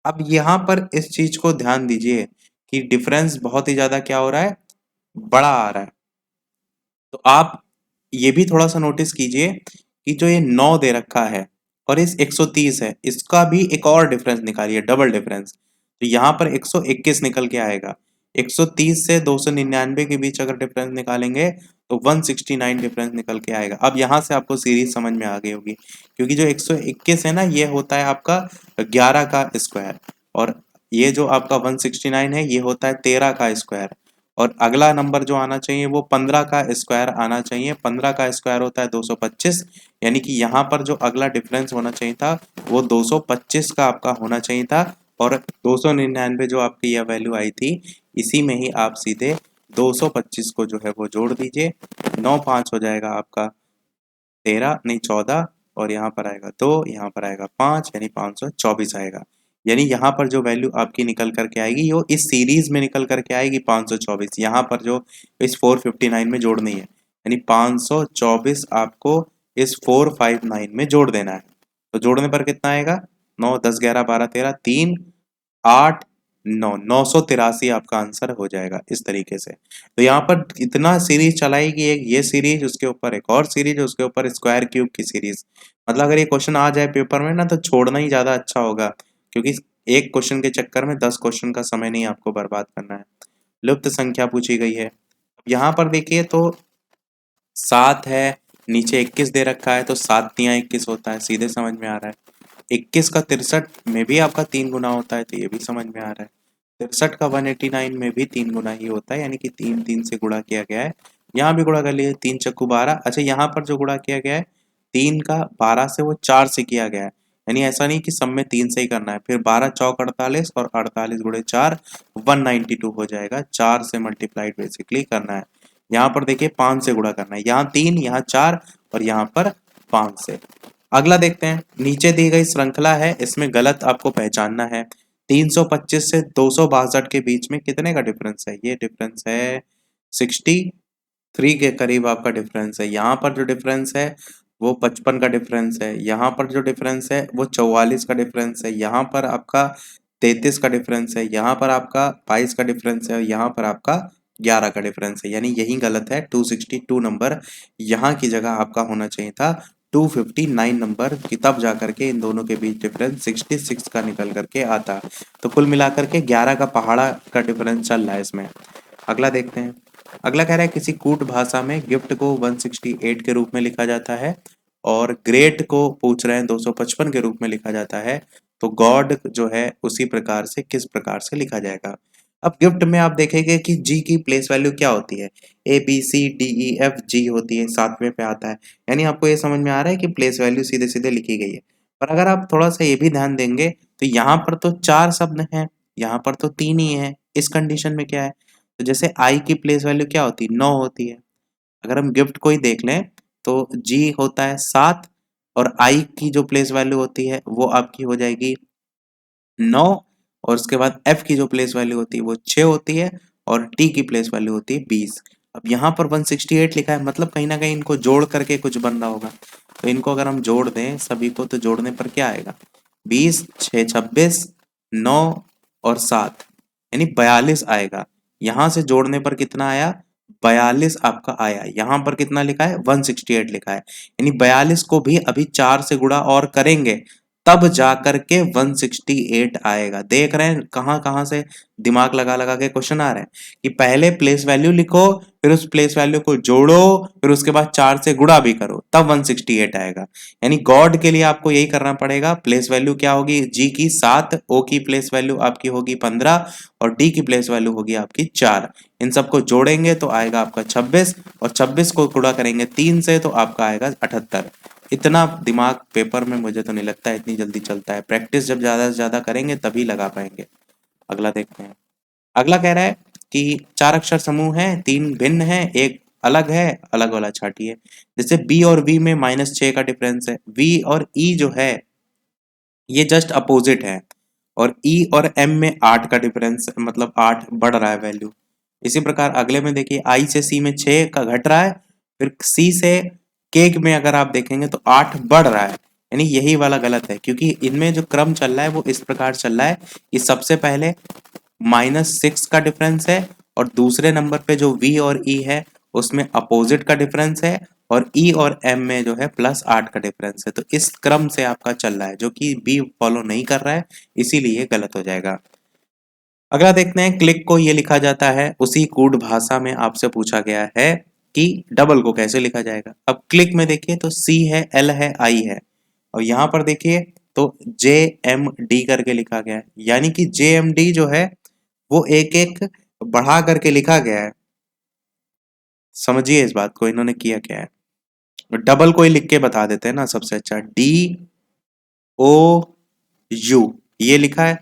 अब यहाँ पर इस चीज को ध्यान दीजिए कि डिफरेंस बहुत ही ज्यादा क्या हो रहा है, बड़ा आ रहा है। तो आप ये भी थोड़ा सा नोटिस कीजिए कि जो ये 9 दे रखा है और इस 130 है, इसका भी एक और डिफरेंस निकालिए, डबल डिफरेंस। तो यहाँ पर 121 निकल के आएगा। 130 से 299 के बीच अगर डिफरेंस निकालेंगे तो 169 डिफरेंस निकल के आएगा। अब यहाँ से आपको सीरीज समझ में आ गई होगी, क्योंकि जो 121 है ना, ये होता है आपका 11 का स्क्वायर, और ये जो आपका 169 है ये होता है 13 का स्क्वायर, और अगला नंबर जो आना चाहिए वो 15 का स्क्वायर आना चाहिए। 15 का स्क्वायर होता है 225, यानी कि यहाँ पर जो अगला डिफरेंस होना चाहिए था वो 225 का आपका होना चाहिए था, और 299 जो आपकी यह वैल्यू आई थी, इसी में ही आप सीधे 225 को जो है वो जोड़ दीजिए। 9 5 हो जाएगा आपका 13 नहीं 14, और यहाँ पर आएगा 2, यहाँ पर आएगा 5, यानी 524 आएगा। यानी यहाँ पर जो वैल्यू आपकी निकल करके आएगी वो इस सीरीज में निकल करके आएगी 524। यहाँ पर जो इस 459 में जोड़नी है, यानी 524 आपको इस 459 में जोड़ देना है। तो जोड़ने पर कितना आएगा, 9 10 11 12 13 3 8 9 983 आपका आंसर हो जाएगा इस तरीके से। तो यहाँ पर इतना सीरीज चलाई कि एक ये सीरीज, उसके ऊपर एक और सीरीज, उसके ऊपर स्क्वायर क्यूब की सीरीज। मतलब अगर ये क्वेश्चन आ जाए पेपर में ना तो छोड़ना ही ज्यादा अच्छा होगा, क्योंकि एक क्वेश्चन के चक्कर में 10 क्वेश्चन का समय नहीं आपको बर्बाद करना है। लुप्त संख्या पूछी गई है। यहाँ पर देखिए तो 7 है, नीचे 21 दे रखा है, तो 7 तियां 21 होता है, सीधे समझ में आ रहा है। 21 का 63 में भी आपका 3 गुना होता है, तो ये भी समझ में आ रहा है। 63 का 189 में भी 3 गुना ही होता है, यानी कि 3 3 से गुणा किया गया है। यहाँ भी गुणा कर लिए, 3 चक्कू 12। अच्छा, यहाँ पर जो गुणा किया गया है 3 का 12 से, वो 4 से किया गया है। यानी ऐसा नहीं कि सब में 3 से ही करना है, फिर 12 चौक 48 और 48 गुणे 4 192 हो जाएगा। 4 से मल्टीप्लाइड बेसिकली करना है। यहाँ पर देखिए 5 से गुणा करना है, यहाँ 3 यहाँ 4 और यहाँ पर 5 से। अगला देखते हैं, नीचे दी गई श्रृंखला है, इसमें गलत आपको पहचानना है। 325 से 262 के बीच में कितने का डिफरेंस है, ये डिफरेंस है 63 के करीब आपका डिफरेंस है। यहाँ पर जो डिफरेंस है वो 55 का डिफरेंस है, यहाँ पर जो डिफरेंस है वो 44 का डिफरेंस है, यहाँ पर आपका 33 का डिफरेंस है, यहाँ पर आपका 22 का डिफरेंस है, और यहाँ पर आपका 11 का डिफरेंस है। यानी यही गलत है, 262 नंबर यहाँ की जगह आपका होना चाहिए था 259 नंबर की, तब जा करके इन दोनों के बीच डिफरेंस 66 का निकल करके आता है। तो कुल मिलाकर के 11 का पहाड़ा का डिफरेंस चल रहा है इसमें। अगला देखते हैं। अगला कह रहा है किसी कूट भाषा में गिफ्ट को 168 के रूप में लिखा जाता है और ग्रेट को पूछ रहे हैं 255 के रूप में लिखा जाता है। तो गॉड जो है उसी प्रकार से किस प्रकार से लिखा जाएगा। अब गिफ्ट में आप देखेंगे कि जी की प्लेस वैल्यू क्या होती है, A B C D E F G होती है, सातवें पे आता है। यानी आपको ये समझ में आ रहा है कि प्लेस वैल्यू सीधे सीधे लिखी गई है। पर अगर आप थोड़ा सा ये भी ध्यान देंगे तो यहाँ पर तो 4 शब्द हैं, यहाँ पर तो 3 ही है। इस कंडीशन में क्या है, तो जैसे आई की प्लेस वैल्यू क्या होती है, 9 होती है। अगर हम गिफ्ट को ही देख लें तो जी होता है 7 और आई की जो प्लेस वैल्यू होती है वो आपकी हो जाएगी 9 और उसके बाद एफ की जो प्लेस वैल्यू होती है वो 6 होती है और टी की प्लेस वैल्यू होती है 20। अब यहाँ पर 168 लिखा है, मतलब कहीं ना कहीं इनको जोड़ करके कुछ बन रहा होगा। तो इनको अगर हम जोड़ दें सभी को तो जोड़ने पर क्या आएगा, 20 6 26 9 और 7 यानी 42 आएगा। यहाँ से जोड़ने पर कितना आया, 42 आपका आया। यहाँ पर कितना लिखा है, 168 लिखा है। यानी 42 को भी अभी 4 से गुणा और करेंगे तब जाकर के 168 आएगा। देख रहे हैं कहाँ कहाँ से दिमाग लगा लगा के क्वेश्चन आ रहे हैं कि पहले प्लेस वैल्यू लिखो, फिर उस प्लेस वैल्यू को जोड़ो, फिर उसके बाद 4 से गुणा भी करो, तब 168 आएगा। यानी गॉड के लिए आपको यही करना पड़ेगा। प्लेस वैल्यू क्या होगी, जी की 7, ओ की प्लेस वैल्यू आपकी होगी 15 और डी की प्लेस वैल्यू होगी आपकी 4। इन सबको जोड़ेंगे तो आएगा आपका 26 और 26 को गुणा करेंगे 3 से तो आपका आएगा 78। इतना दिमाग पेपर में मुझे तो नहीं लगता इतनी जल्दी चलता है। प्रैक्टिस जब ज्यादा से ज्यादा करेंगे तभी लगा पाएंगे। अगला देखते हैं। अगला कह रहा है कि 4 अक्षर समूह है, 3 भिन्न है, एक अलग है, अलग वाला छाटिए। जैसे बी और वी में -6 का डिफरेंस है, वी और ई जो है ये जस्ट अपोजिट है और ई और एम में 8 का डिफरेंस, मतलब 8 बढ़ रहा है वैल्यू। इसी प्रकार अगले में देखिए आई से सी में 6 का घट रहा है, फिर सी से के में अगर आप देखेंगे तो 8 बढ़ रहा है। यानी यही वाला गलत है क्योंकि इनमें जो क्रम चल रहा है वो इस प्रकार चल रहा है कि सबसे पहले -6 का डिफरेंस है और दूसरे नंबर पे जो वी और ई है उसमें अपोजिट का डिफरेंस है और ई और एम में जो है +8 का डिफरेंस है। तो इस क्रम से आपका चल रहा है जो कि बी फॉलो नहीं कर रहा है, इसीलिए ये गलत हो जाएगा। अगला देखते हैं। क्लिक को ये लिखा जाता है, उसी कूट भाषा में आपसे पूछा गया है कि डबल को कैसे लिखा जाएगा। अब क्लिक में देखिए तो सी है, एल है, आई है और यहाँ पर देखिए तो जे एम डी करके लिखा गया है। यानी कि जे एम डी जो है वो एक एक बढ़ा करके लिखा गया है। समझिए इस बात को, इन्होंने किया क्या है। डबल को ही लिख के बता देते हैं ना सबसे अच्छा, डी ओ यू ये लिखा है।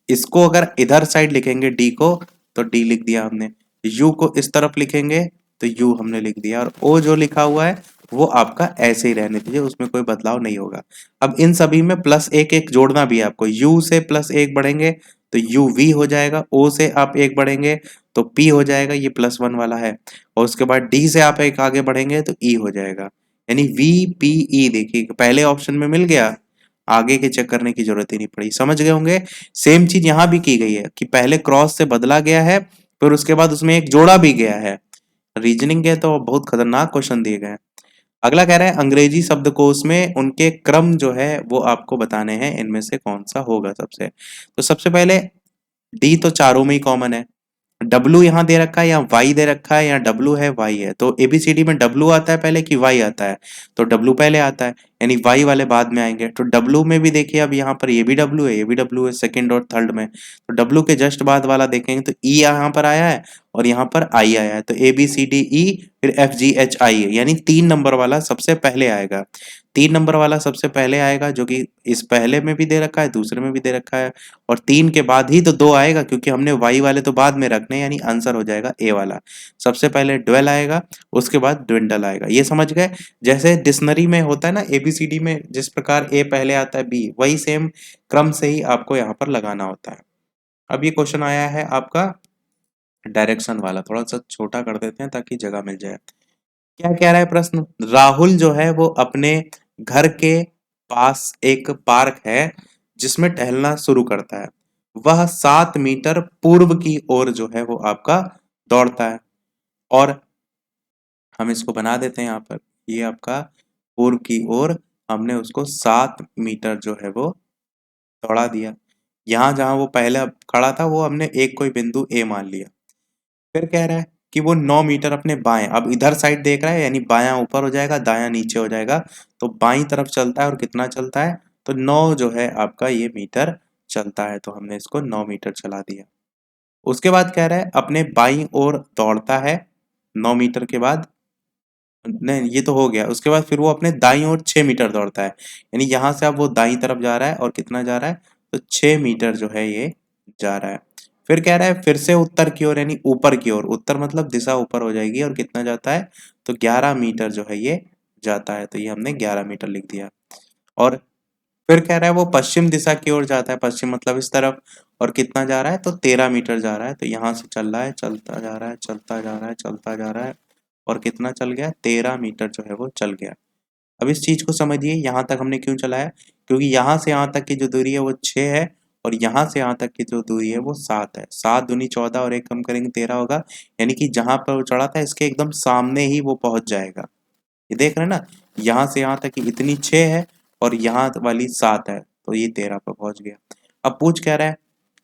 इसको अगर इधर साइड लिखेंगे डी को तो डी लिख दिया हमने, यू को इस तरफ लिखेंगे तो यू हमने लिख दिया और ओ जो लिखा हुआ है वो आपका ऐसे ही रहने दीजिए, उसमें कोई बदलाव नहीं होगा। अब इन सभी में +1 जोड़ना भी है आपको। यू से +1 बढ़ेंगे तो यू वी हो जाएगा, ओ से आप 1 बढ़ेंगे तो पी हो जाएगा, ये +1 वाला है और उसके बाद डी से आप एक आगे बढ़ेंगे तो ई हो जाएगा। यानी वी पी ई देखिए पहले ऑप्शन में मिल गया, आगे के चेक करने की जरूरत ही नहीं पड़ी। समझ गए होंगे। सेम चीज यहां भी की गई है कि पहले क्रॉस से बदला गया है फिर उसके बाद उसमें एक जोड़ा भी गया है। रीजनिंग के तो बहुत खतरनाक क्वेश्चन दिए गए हैं। अगला कह रहा है अंग्रेजी शब्दकोश में उनके क्रम जो है वो आपको बताने हैं, इनमें से कौन सा होगा सबसे। तो सबसे पहले डी तो चारों में ही कॉमन है, डब्लू यहाँ दे रखा है या वाई दे रखा है या डब्लू है वाई है, तो एबीसीडी में डब्लू आता है पहले कि वाई आता है, तो डब्लू पहले आता है यानी वाई वाले बाद में आएंगे। तो डब्लू में भी देखिए अब यहाँ पर ये भी डब्लू है, ये भी डब्लू है सेकंड और थर्ड में, तो डब्लू के जस्ट बाद वाला देखेंगे तो ई यहाँ पर आया है और यहाँ पर आई आया है, तो ए बी सी डी ई फिर एफ जी एच आई है, यानी 3 नंबर वाला सबसे पहले आएगा। 3 नंबर वाला सबसे पहले आएगा जो कि इस पहले में भी दे रखा है दूसरे में भी दे रखा है और 3 के बाद ही तो 2 आएगा क्योंकि हमने वाई वाले तो बाद में रखने, यानी आंसर हो जाएगा ए वाला। सबसे पहले ड्वेल आएगा उसके बाद ड्विंडल आएगा। ये समझ गए। जैसे डिक्शनरी में होता है ना एबीसीडी में जिस प्रकार ए पहले आता है बी, वही सेम क्रम से ही आपको यहाँ पर लगाना होता है। अब ये क्वेश्चन आया है आपका डायरेक्शन वाला, थोड़ा सा छोटा कर देते हैं ताकि जगह मिल जाए। क्या कह रहा है प्रश्न, राहुल जो है वो अपने घर के पास एक पार्क है जिसमें टहलना शुरू करता है। वह 7 मीटर पूर्व की ओर जो है वो आपका दौड़ता है और हम इसको बना देते हैं यहाँ पर, ये आपका पूर्व की ओर हमने उसको 7 मीटर जो है वो दौड़ा दिया। यहाँ जहाँ वो पहले खड़ा था वो हमने एक कोई बिंदु ए मान लिया। फिर कह रहा है कि वो 9 मीटर अपने बाएं, अब इधर साइड देख रहा है यानी बायां ऊपर हो जाएगा, दायां नीचे हो जाएगा, तो बाईं तरफ चलता है और कितना चलता है, तो 9 जो है आपका ये मीटर चलता है, तो हमने इसको 9 मीटर चला दिया। उसके बाद कह रहा है अपने बाईं ओर दौड़ता है 9 मीटर के बाद, नहीं ये तो हो गया। उसके बाद फिर वो अपने दाईं ओर 6 मीटर दौड़ता है, यानी यहाँ से अब वो दाईं तरफ जा रहा है और कितना जा रहा है, तो 6 मीटर जो है ये जा रहा है। फिर कह रहा है फिर से उत्तर की ओर यानी ऊपर की ओर, उत्तर मतलब दिशा ऊपर हो जाएगी, और कितना जाता है, तो 11 मीटर जो है ये जाता है, तो ये हमने 11 मीटर लिख दिया। और फिर कह रहा है वो पश्चिम दिशा की ओर जाता है, पश्चिम मतलब इस तरफ, और कितना जा रहा है, तो 13 मीटर जा रहा है, तो यहाँ से चल रहा है, चलता जा रहा है, चलता जा रहा है, चलता जा रहा है, और कितना चल गया, 13 मीटर जो है वो चल गया। अब इस चीज को समझिए, यहाँ तक हमने क्यों चला है, क्योंकि यहाँ से यहाँ तक की जो दूरी है वो 6 है, और यहाँ से यहाँ तक की जो दूरी है वो 7 है। 7 दूनी 14 और एक कम करेंगे 13 होगा, यानी कि जहां पर वो चढ़ा था इसके एकदम सामने ही वो पहुंच जाएगा। ये देख रहे हैं ना, यहाँ से यहाँ तक की इतनी 6 है और यहाँ वाली 7 है, तो ये 13 पर पहुंच गया। अब पूछ कह रहा है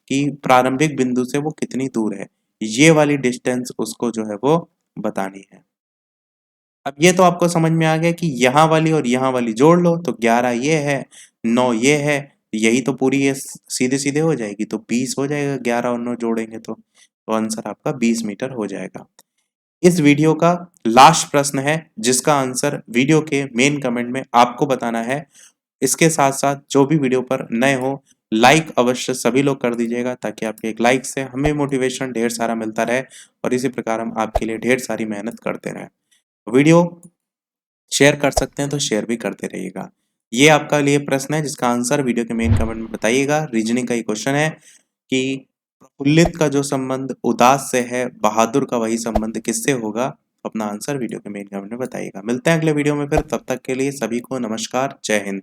कि प्रारंभिक बिंदु से वो कितनी दूर है, ये वाली डिस्टेंस उसको जो है वो बतानी है। अब ये तो आपको समझ में आ गया कि यहाँ वाली और यहाँ वाली जोड़ लो तो 11 ये है, 9 ये है, यही तो पूरी ये सीधे सीधे हो जाएगी, तो 20 हो जाएगा, 11 और 9 जोड़ेंगे तो आंसर आपका 20 मीटर हो जाएगा। इस वीडियो का लास्ट प्रश्न है जिसका आंसर वीडियो के मेन कमेंट में आपको बताना है। इसके साथ साथ जो भी वीडियो पर नए हो, लाइक अवश्य सभी लोग कर दीजिएगा, ताकि आपके एक लाइक से हमें मोटिवेशन ढेर सारा मिलता रहे और इसी प्रकार हम आपके लिए ढेर सारी मेहनत करते रहें। वीडियो शेयर कर सकते हैं तो शेयर भी करते रहिएगा। ये आपका लिए प्रश्न है जिसका आंसर वीडियो के मेन कमेंट में बताइएगा। रीजनिंग का ये क्वेश्चन है कि प्रफुल्लित का जो संबंध उदास से है, बहादुर का वही संबंध किससे होगा। अपना आंसर वीडियो के मेन कमेंट में बताइएगा। मिलते हैं अगले वीडियो में फिर, तब तक के लिए सभी को नमस्कार, जय हिंद।